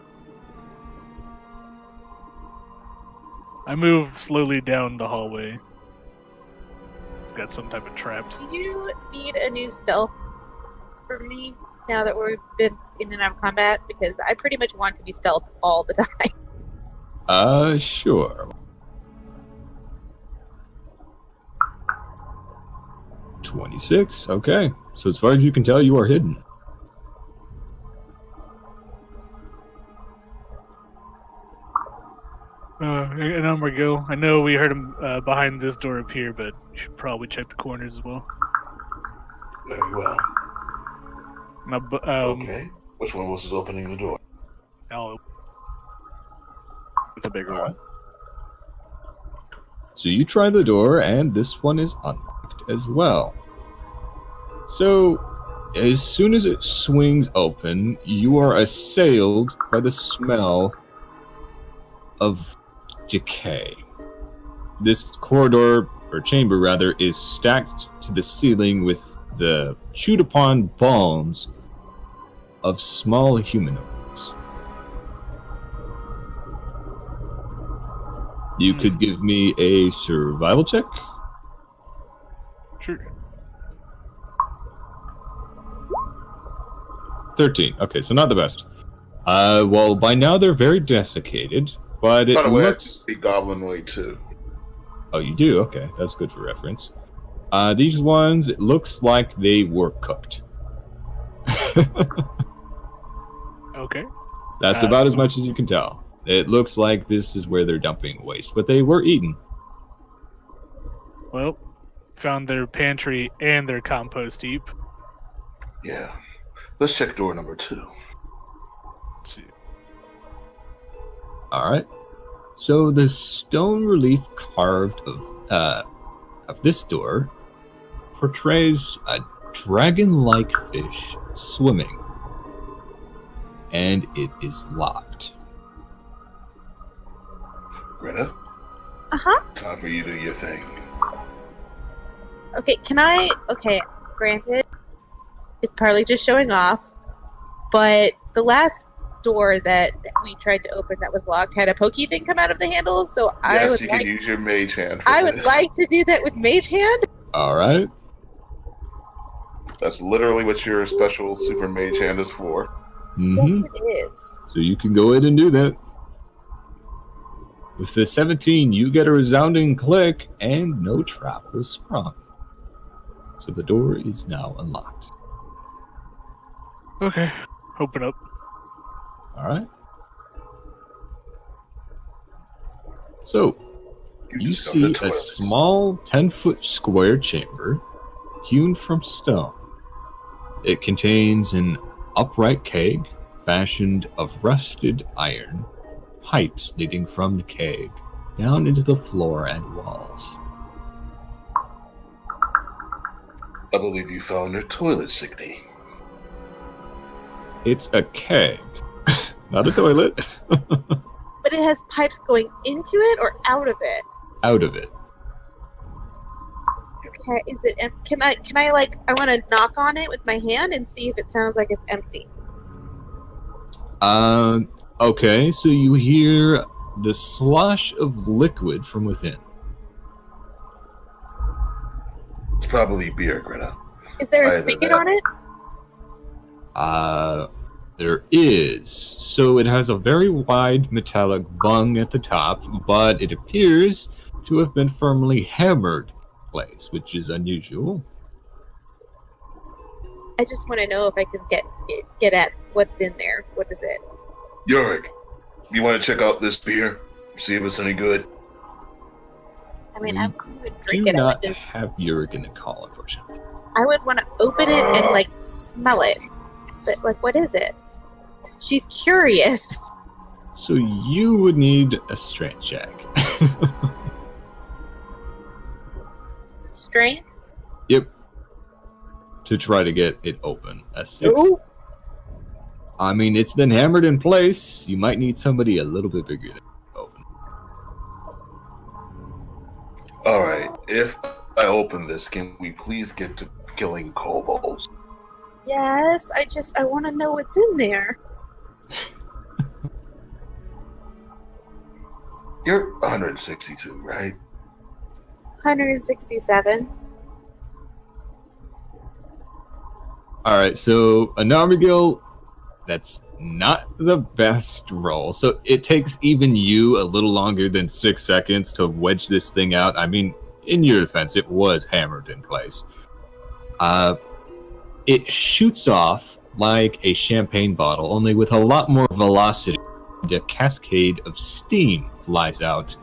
I move slowly down the hallway. It's got some type of traps. Do you need a new stealth for me now that we've been in and out of combat? Because I pretty much want to be stealth all the time. Sure. 26. Okay. So as far as you can tell, you are hidden. And on we go. I know we heard him behind this door up here, but you should probably check the corners as well. Very well. Now, Okay. Which one was opening the door? It's a bigger one. So you try the door, and this one is unlocked as well. So, as soon as it swings open, you are assailed by the smell of decay. This corridor, or chamber rather, is stacked to the ceiling with the chewed upon bones of small humanoids. You could give me a survival check. Sure. 13. Okay, so not the best. Well, by now they're very desiccated, but it By the way, I looks... speak Goblinoid too. Oh, you do? Okay, that's good for reference. These ones, it looks like they were cooked. Okay. That's about as much as you can tell. It looks like this is where they're dumping waste, but they were eaten. Well, found their pantry and their compost heap. Yeah. Let's check door number 2. Let's see. Alright. So the stone relief carved of this door portrays a dragon-like fish swimming. And it is locked. Greta? Uh-huh. Time for you to do your thing. Okay, okay, granted, it's partly just showing off, but the last door that we tried to open that was locked had a pokey thing come out of the handle, so Yes, you can use your mage hand for I would this. like to do that with mage hand. Alright. That's literally what your special super mage hand is for. Mm-hmm. Yes, it is. So you can go ahead and do that. With the 17, you get a resounding click, and no trap was sprung. So the door is now unlocked. Okay. Open up. Alright. So, you just go to see the a toilet. small 10-foot square chamber hewn from stone. It contains an upright keg fashioned of rusted iron, pipes leading from the keg down into the floor and walls. I believe you found your toilet, Signy. It's a keg, not a toilet. But it has pipes going into it or out of it? Out of it. Okay, is it? Can I like? I want to knock on it with my hand and see if it sounds like it's empty. Okay, so you hear the slosh of liquid from within. It's probably beer, Greta. Is there a Either spigot that- on it? There is. So it has a very wide metallic bung at the top, but it appears to have been firmly hammered in place, which is unusual. I just want to know if I can get at what's in there. What is it? Yorick, you want to check out this beer? See if it's any good? I mean, I would Do drink it. not have Uric in the call, unfortunately. I would want to open it and like smell it. But like, what is it? She's curious. So you would need a strength check. strength? Yep. To try to get it open. A 6. Ooh. I mean, it's been hammered in place. You might need somebody a little bit bigger than open. Alright, if I open this, can we please get to killing kobolds? Yes, I want to know what's in there. You're 162, right? 167. Alright, so a Narmigil, that's not the best roll. So it takes even you a little longer than 6 seconds to wedge this thing out. I mean, in your defense, it was hammered in place. It shoots off like a champagne bottle, only with a lot more velocity. A cascade of steam flies out,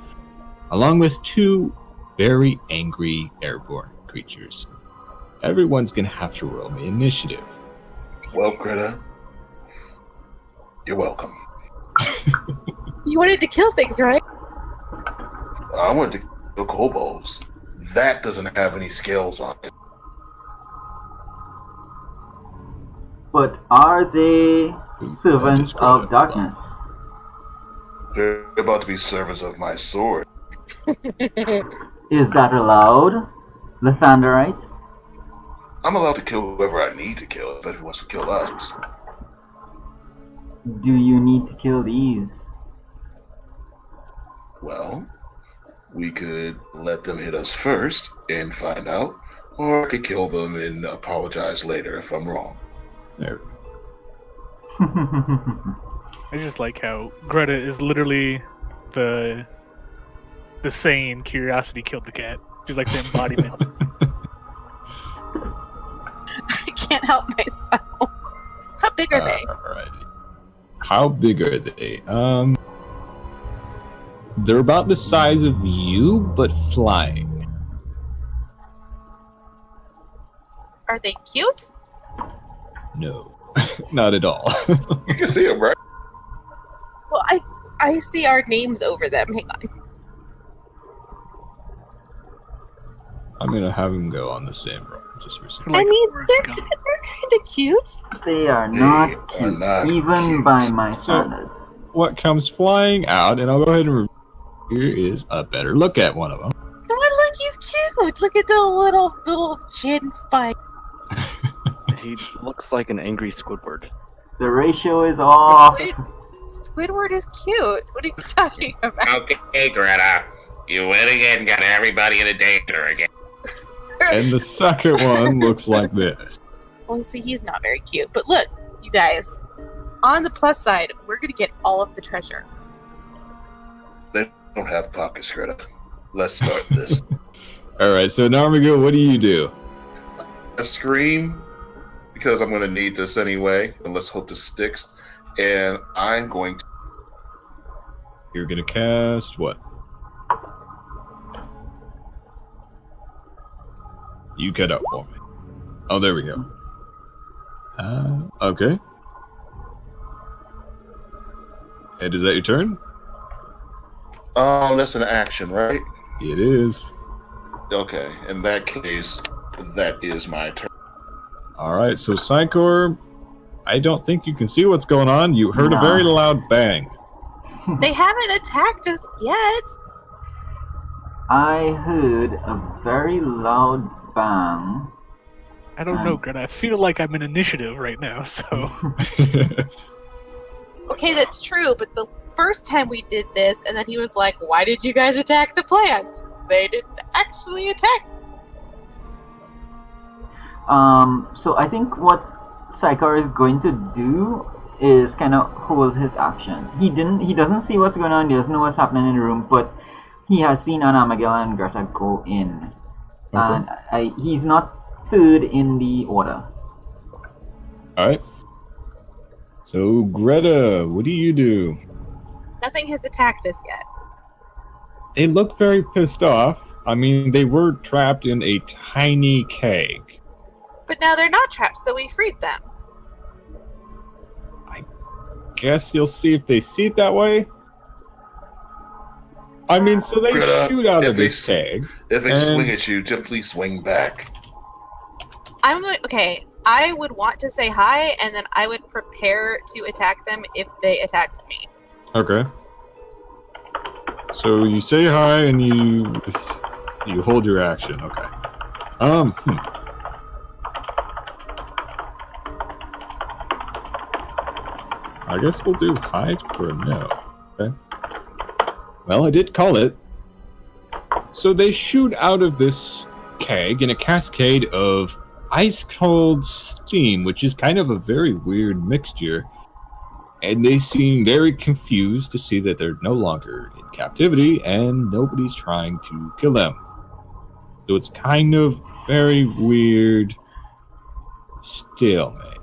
along with 2 very angry airborne creatures. Everyone's gonna have to roll me initiative. Well, Greta, you're welcome. You wanted to kill things, right? I wanted to kill kobolds. That doesn't have any scales on it. But are they servants of darkness? They're about to be servants of my sword. Is that allowed, Lathanderite? I'm allowed to kill whoever I need to kill if he wants to kill us. Do you need to kill these? Well, we could let them hit us first and find out, or I could kill them and apologize later if I'm wrong. There. I just like how Greta is literally the saying "curiosity killed the cat." She's like the embodiment. I can't help myself. How big are they? Alrighty. How big are they? They're about the size of you, but flying. Are they cute? No, not at all. You can see them, right? Well, I see our names over them. Hang on. I'm gonna have him go on the same roll, just for some. I mean, they're kind of cute. They are not are cute, not even cute. by my standards. What comes flying out, and I'll go ahead and here is a better look at one of them. Come on, look, he's cute. Look at the little chin spike. He looks like an angry Squidward. The ratio is off. Squidward is cute. What are you talking about? Okay, Greta. You went again, got everybody in a danger again. And the second one looks like this. Well, see, he's not very cute. But look, you guys, on the plus side, we're going to get all of the treasure. They don't have pockets, Greta. Let's start this. Alright, so Narmigil, what do you do? I scream, because I'm going to need this anyway, and let's hope this sticks. And I'm going to... You're gonna cast what? You cut out for me. Oh, there we go. Okay. And is that your turn? That's an action, right? It is. Okay, in that case, that is my turn. Alright, so Psychor, I don't think you can see what's going on. You heard a very loud bang. They haven't attacked us yet. I heard a very loud bang. I don't know, Greta. I feel like I'm in initiative right now, so... Okay, that's true, but the first time we did this, and then he was like, why did you guys attack the plants? They didn't actually attack. So I think what Psychor is going to do is kind of hold his action. He doesn't see what's going on, he doesn't know what's happening in the room, but he has seen Anamagel and Greta go in. Okay. And he's not third in the order. Alright. So, Greta, what do you do? Nothing has attacked us yet. They look very pissed off. I mean, they were trapped in a tiny keg. But now they're not trapped, so we freed them. Guess you'll see if they see it that way. I mean, so they Greta, shoot out if of they this keg. If they swing at you, gently swing back. Okay, I would want to say hi, and then I would prepare to attack them if they attacked me. Okay. So you say hi and you hold your action. Okay. I guess we'll do hide for no. Okay. Well, I did call it. So they shoot out of this keg in a cascade of ice-cold steam, which is kind of a very weird mixture. And they seem very confused to see that they're no longer in captivity and nobody's trying to kill them. So it's kind of very weird stalemate.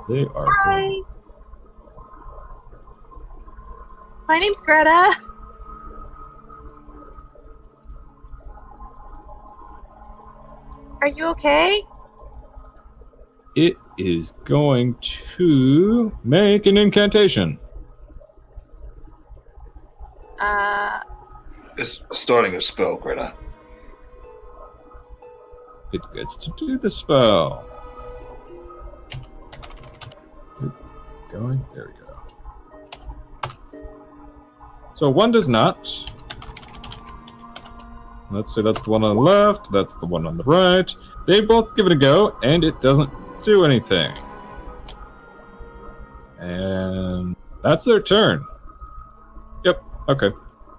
They are. Hi. My name's Greta. Are you okay? It is going to make an incantation. It's starting a spell, Greta. It gets to do the spell. Going. There we go. So one does not. Let's say that's the one on the left, that's the one on the right. They both give it a go, and it doesn't do anything. And that's their turn. Yep, okay.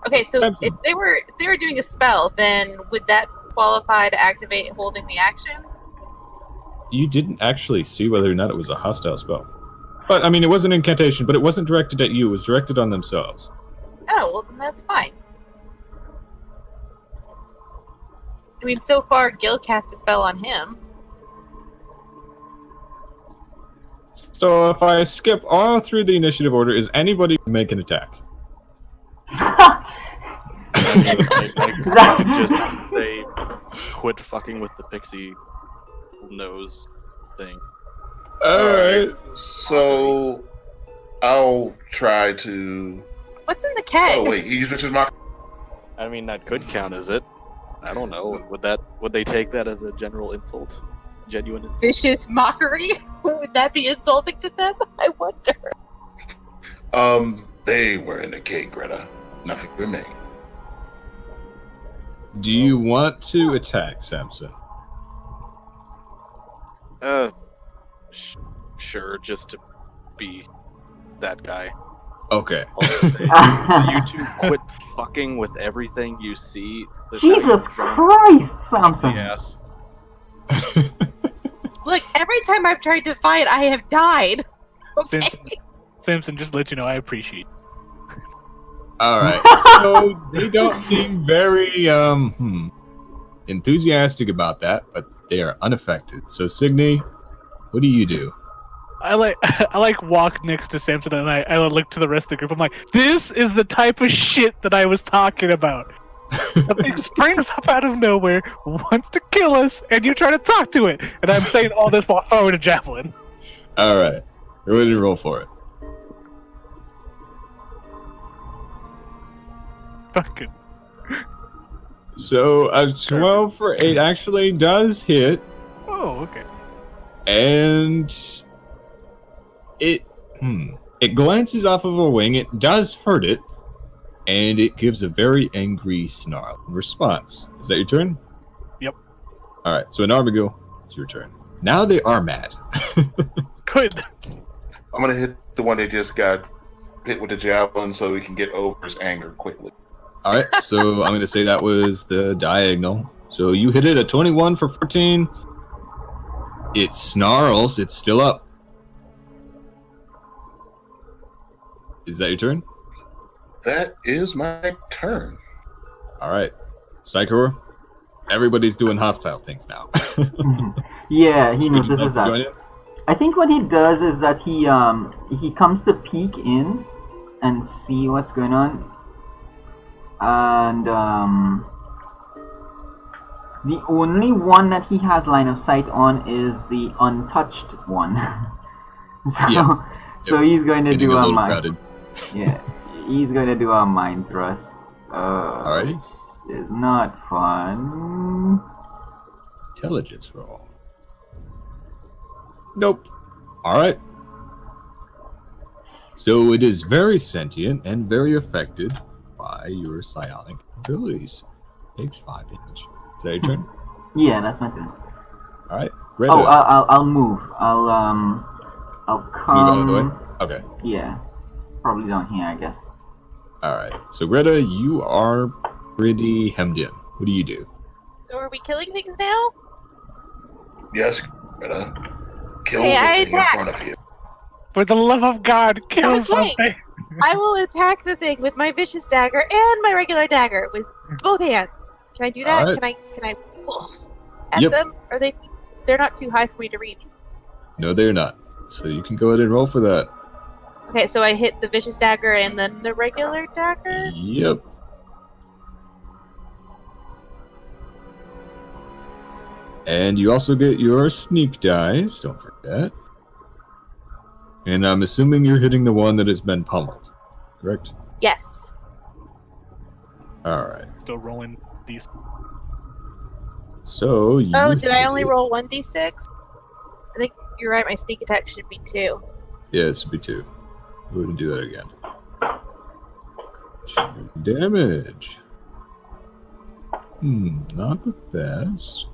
Okay, so if they were doing a spell, then would that qualify to activate holding the action? You didn't actually see whether or not it was a hostile spell. But, I mean, it was an incantation, but it wasn't directed at you, it was directed on themselves. Oh, well, then that's fine. I mean, so far, Gil cast a spell on him. So if I skip all through the initiative order, is anybody make an attack? They quit fucking with the pixie nose thing. Alright, so I'll try to... What's in the keg? Oh wait, he used Richard's Mock. I mean, that could count as it. I don't know. Would they take that as a general insult? Genuine insult? Vicious mockery? Would that be insulting to them? I wonder. They were in the cake, Greta. Nothing for me. Do you want to attack, Samson? Sure, just to be that guy. Okay. I'll just say, will you two quit fucking with everything you see? Jesus Christ, Samson! Yes. Look, every time I've tried to fight, I have died. Okay. Samson, just to let you know, I appreciate it. Alright, so they don't seem very enthusiastic about that, but they are unaffected. So Signy, what do you do? I walk next to Samson and I look to the rest of the group. I'm like, this is the type of shit that I was talking about. Something springs up out of nowhere, wants to kill us, and you try to talk to it. And I'm saying all this while throwing a javelin. Alright, we're ready to roll for it. Fucking. So a 12 for 8 actually does hit. Oh, okay. And it glances off of a wing, it does hurt it, and it gives a very angry snarl in response. Is that your turn? Yep. Alright, so Narmigal, it's your turn. Now they are mad. Good. I'm gonna hit the one that just got hit with the javelin so he can get over his anger quickly. Alright, so I'm gonna say that was the diagonal. So you hit it, a 21 for 14. It snarls, it's still up. Is that your turn? That is my turn. Alright. Psychor, everybody's doing hostile things now. Yeah, he notices that. I think what he does is that he comes to peek in and see what's going on. And the only one that he has line of sight on is the untouched one. So he's going to do a mind. crowded. Yeah, he's going to do a mind thrust. Alrighty. It's not fun. Intelligence roll. Nope. Alright. So it is very sentient and very affected by your psionic abilities. Takes 5 damage. Is that your turn? Yeah, that's my turn. Alright. Oh, I'll move. I'll come. Move out of the way? Okay. Yeah. Probably down here, I guess. Alright. So Greta, you are pretty hemmed in. What do you do? So are we killing things now? Yes, Greta. Kill Okay, I the thing in attack. front of you. For the love of God, kill Okay. something! I will attack the thing with my vicious dagger and my regular dagger with both hands. Can I do that? Alright. Can I at Yep. them? Are they? They're not too high for me to reach. No, they're not. So you can go ahead and roll for that. Okay, so I hit the vicious dagger and then the regular dagger. Yep. And you also get your sneak dice, don't forget. And I'm assuming you're hitting the one that has been pummeled, correct? Yes. Alright. Still rolling these. So you Oh, did I only hit- roll 1d6? I think you're right. My sneak attack should be 2. Yeah, it should be 2. Go ahead and do that again. 2 damage. Not the best.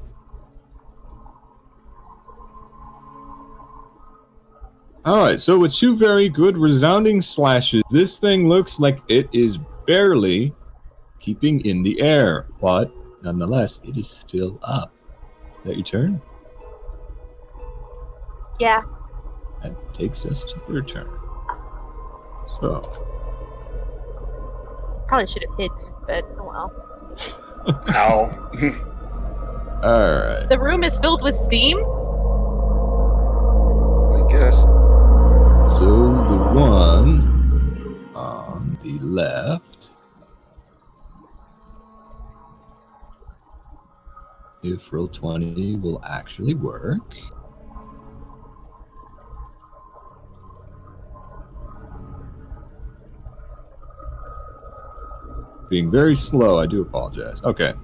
Alright, so with 2 very good resounding slashes, this thing looks like it is barely keeping in the air, but nonetheless, it is still up. Is that your turn? Yeah. That takes us to their turn. So, Probably should have hidden, but oh well. How? alright. The room is filled with steam. I guess. So the one on the left, if roll 20 will actually work. Being very slow, I do apologize. Okay.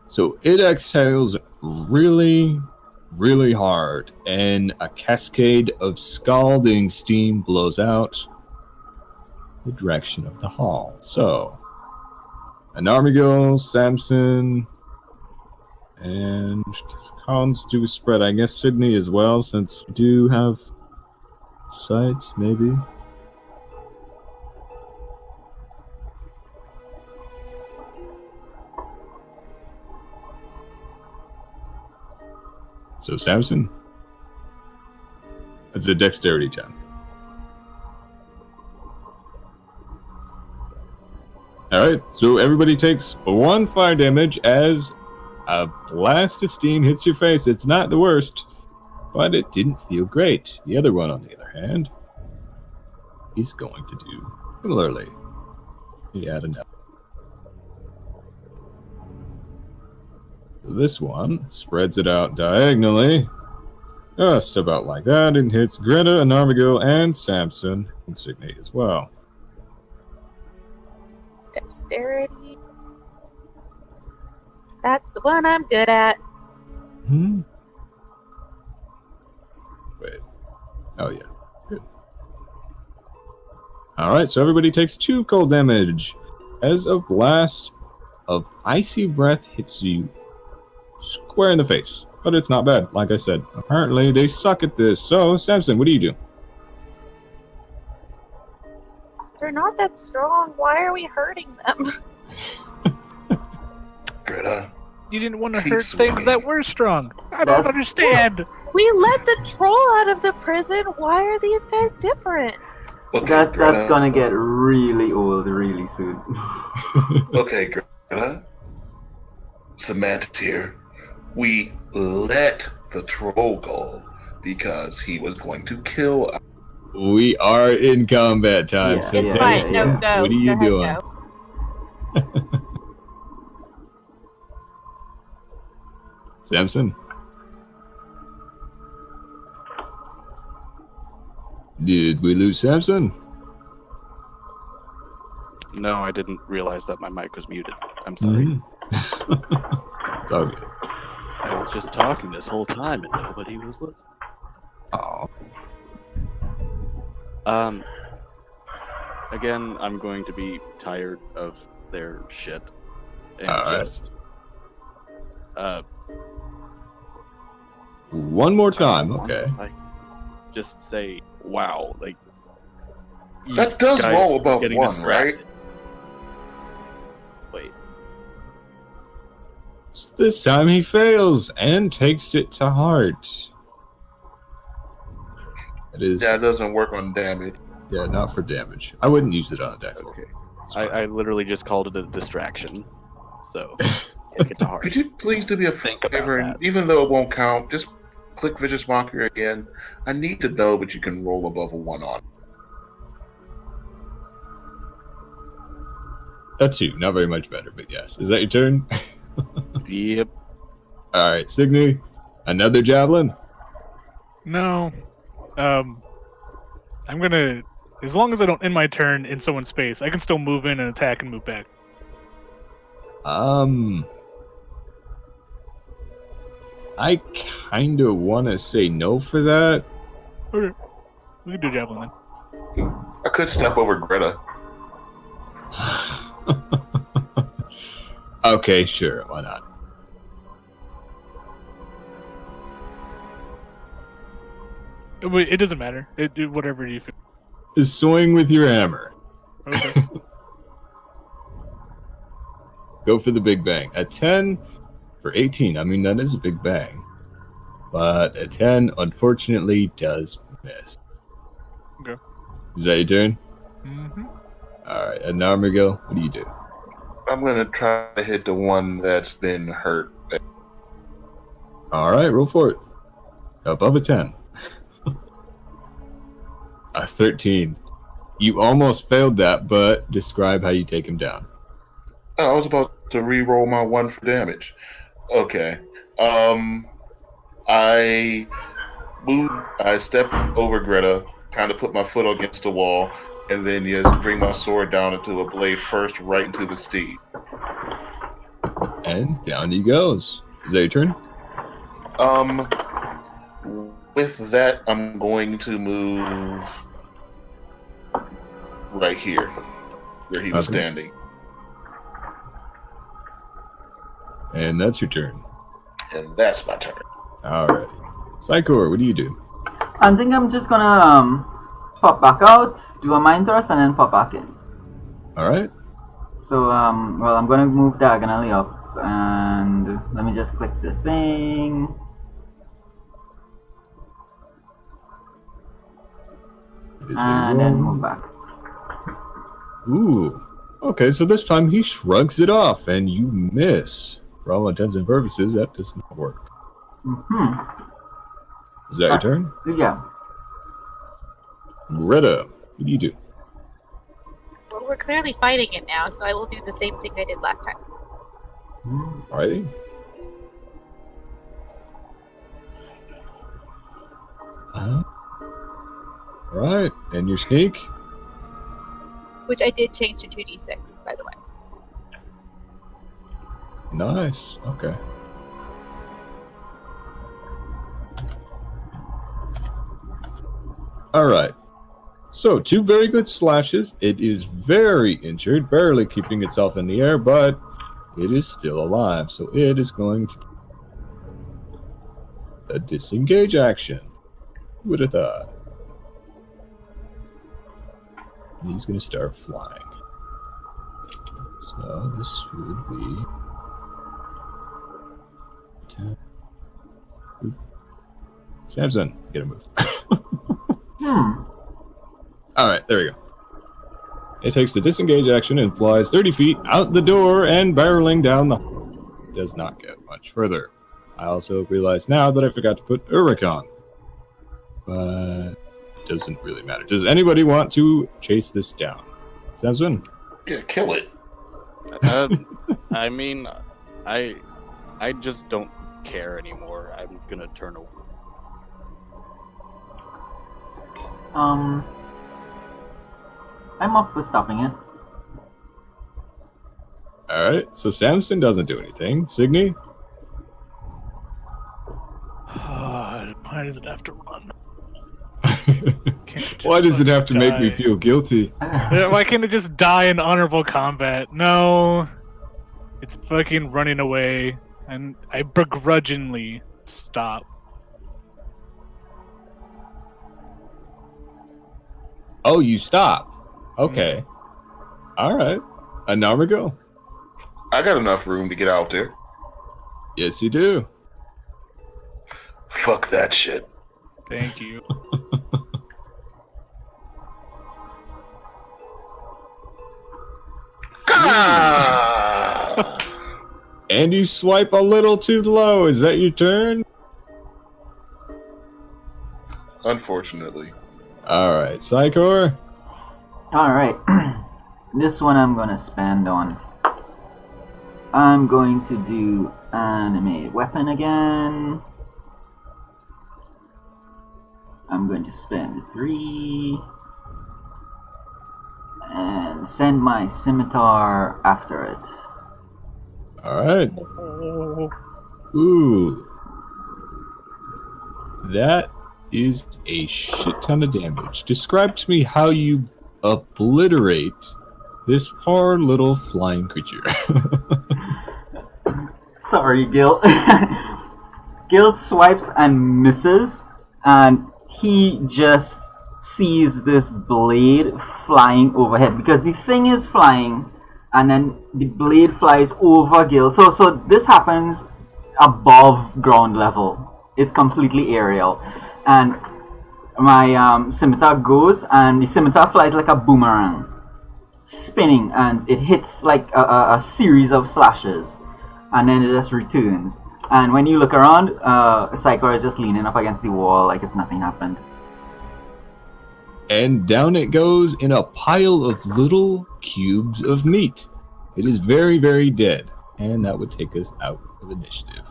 So it exhales really hard, and a cascade of scalding steam blows out the direction of the hall. So, Anarmigil, Samson, and cons do spread. I guess Sydney as well, since we do have sight, maybe. So Samson, it's a dexterity check. Alright, so everybody takes 1 fire damage as a blast of steam hits your face. It's not the worst, but it didn't feel great. The other one, on the other hand, is going to do similarly. He add another. This one spreads it out diagonally, just about like that, and hits Greta, Anarmigil, and Samson, and Signe as well. Dexterity. That's the one I'm good at. Wait. Oh, yeah. Good. Alright, so everybody takes 2 cold damage as a blast of icy breath hits you square in the face. But it's not bad, like I said. Apparently, they suck at this. So, Samson, what do you do? They're not that strong. Why are we hurting them? Greta. You didn't want to Keep hurt swinging. things that were strong. I don't That's- understand. We let the troll out of the prison. Why are these guys different? Okay, That's Greta. gonna get really old really soon. Okay, Greta. Semantics here. We let the troll go because he was going to kill us. We are in combat time, Yeah, so It's yeah, fine. Samson, No, go. what are you Go ahead, doing? go. Samson? Did we lose Samson? No, I didn't realize that my mic was muted. I'm sorry. It's all good. I was just talking this whole time and nobody was listening. Oh. Again, I'm going to be tired of their shit. And Alright. just... One more time, I wanna, okay. like, just say, wow, like... you That does guys roll are above getting 1, distracted. right? Wait. This time he fails and takes it to heart. It is, That doesn't work on damage. yeah, not for damage. I wouldn't use it on a die roll. Okay. It's fine. I literally just called it a distraction. So, take it to heart. Could you please do me a Think about favor, and that. even though it won't count, just click Vicious Mockery again. I need to know what you can roll above a 1 on. That's 2, not very much better, but yes. Is that your turn? Yep. Alright, Signy, another javelin? No. I'm gonna. As long as I don't end my turn in someone's space, I can still move in and attack and move back. I kinda wanna say no for that. Okay. We can do javelin then. I could step over Greta. Okay, sure, why not? It doesn't matter. Whatever you feel. Swing with your hammer. Okay. Go for the big bang. A 10 for 18. I mean, that is a big bang. But a 10, unfortunately, does miss. Okay. Is that your turn? Mm-hmm. Alright, and now, Miguel, what do you do? I'm gonna try to hit the one that's been hurt. Alright, roll for it. Above a 10. A 13. You almost failed that, but describe how you take him down. Oh, I was about to re-roll my 1 for damage. Okay. I step over Greta, kind of put my foot against the wall, and then just bring my sword down into a blade first, right into the steed. And down he goes. Is that your turn? With that, I'm going to move right here, where he was Okay. standing. And that's your turn. And that's my turn. Alright. Psychor, what do you do? I think I'm just gonna pop back out, do a mind thrust, and then pop back in. Alright. So, well, I'm gonna move diagonally up, and let me just click the thing. It is a And then roll. move back. Ooh. Okay, so this time he shrugs it off, and you miss. For all intents and purposes, that does not work. Mm-hmm. Is that your turn? Yeah. Greta, what do you do? Well, we're clearly fighting it now, so I will do the same thing I did last time. Alrighty. Alright, and your sneak? Which I did change to 2d6, by the way. Nice. Okay. Alright. So, 2 very good slashes. It is very injured, barely keeping itself in the air, but it is still alive. So it is going to... a disengage action. Who would have thought? He's going to start flying. So this would be... 10. Oop. Samson, get a move. Alright, there we go. It takes the disengage action and flies 30 feet out the door and barreling down the hall. Does not get much further. I also realize now that I forgot to put Uricon. But doesn't really matter. Does anybody want to chase this down? Samson? Yeah, kill it. I mean, I just don't care anymore. I'm gonna turn away. I'm up for stopping it. Alright, so Samson doesn't do anything. Signy? Why does it have to run? Why does it have to make me die? feel guilty? Why can't it just die in honorable combat? No. It's fucking running away, and I begrudgingly stop. Oh, you stop. Okay. Alright. And now we go. I got enough room to get out there. Yes, you do. Fuck that shit. Thank you. Ah! And you swipe a little too low. Is that your turn? Unfortunately. Alright, Psychor. Alright. This one I'm gonna spend on. I'm going to do animated weapon again. I'm going to spend 3 and send my scimitar after it. Alright. Ooh. That is a shit ton of damage. Describe to me how you obliterate this poor little flying creature. Sorry, Gil. Gil swipes and misses, and he just sees this blade flying overhead because the thing is flying, and then the blade flies over Gil. So this happens above ground level. It's completely aerial, and my scimitar goes, and the scimitar flies like a boomerang, spinning, and it hits like a series of slashes, and then it just returns. And when you look around, Psycho is just leaning up against the wall like if nothing happened. And down it goes in a pile of little cubes of meat. It is very, very dead. And that would take us out of initiative.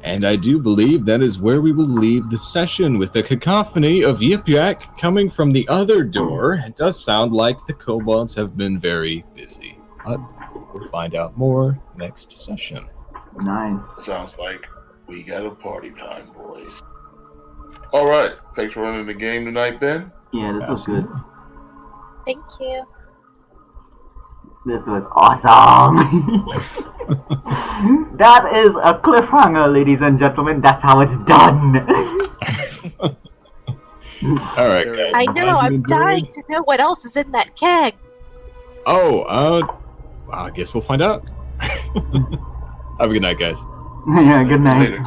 And I do believe that is where we will leave the session, with a cacophony of yip-yak coming from the other door. It does sound like the kobolds have been very busy. But we'll find out more next session. Nice. Sounds like we got a party time, boys. All right. Thanks for running the game tonight, Ben. Yeah, this was good. Thank you. This was awesome. That is a cliffhanger, ladies and gentlemen. That's how it's done. All right, guys. I know. I'm dying to know what else is in that keg. Oh, I guess we'll find out. Have a good night, guys. Yeah, good night. Later.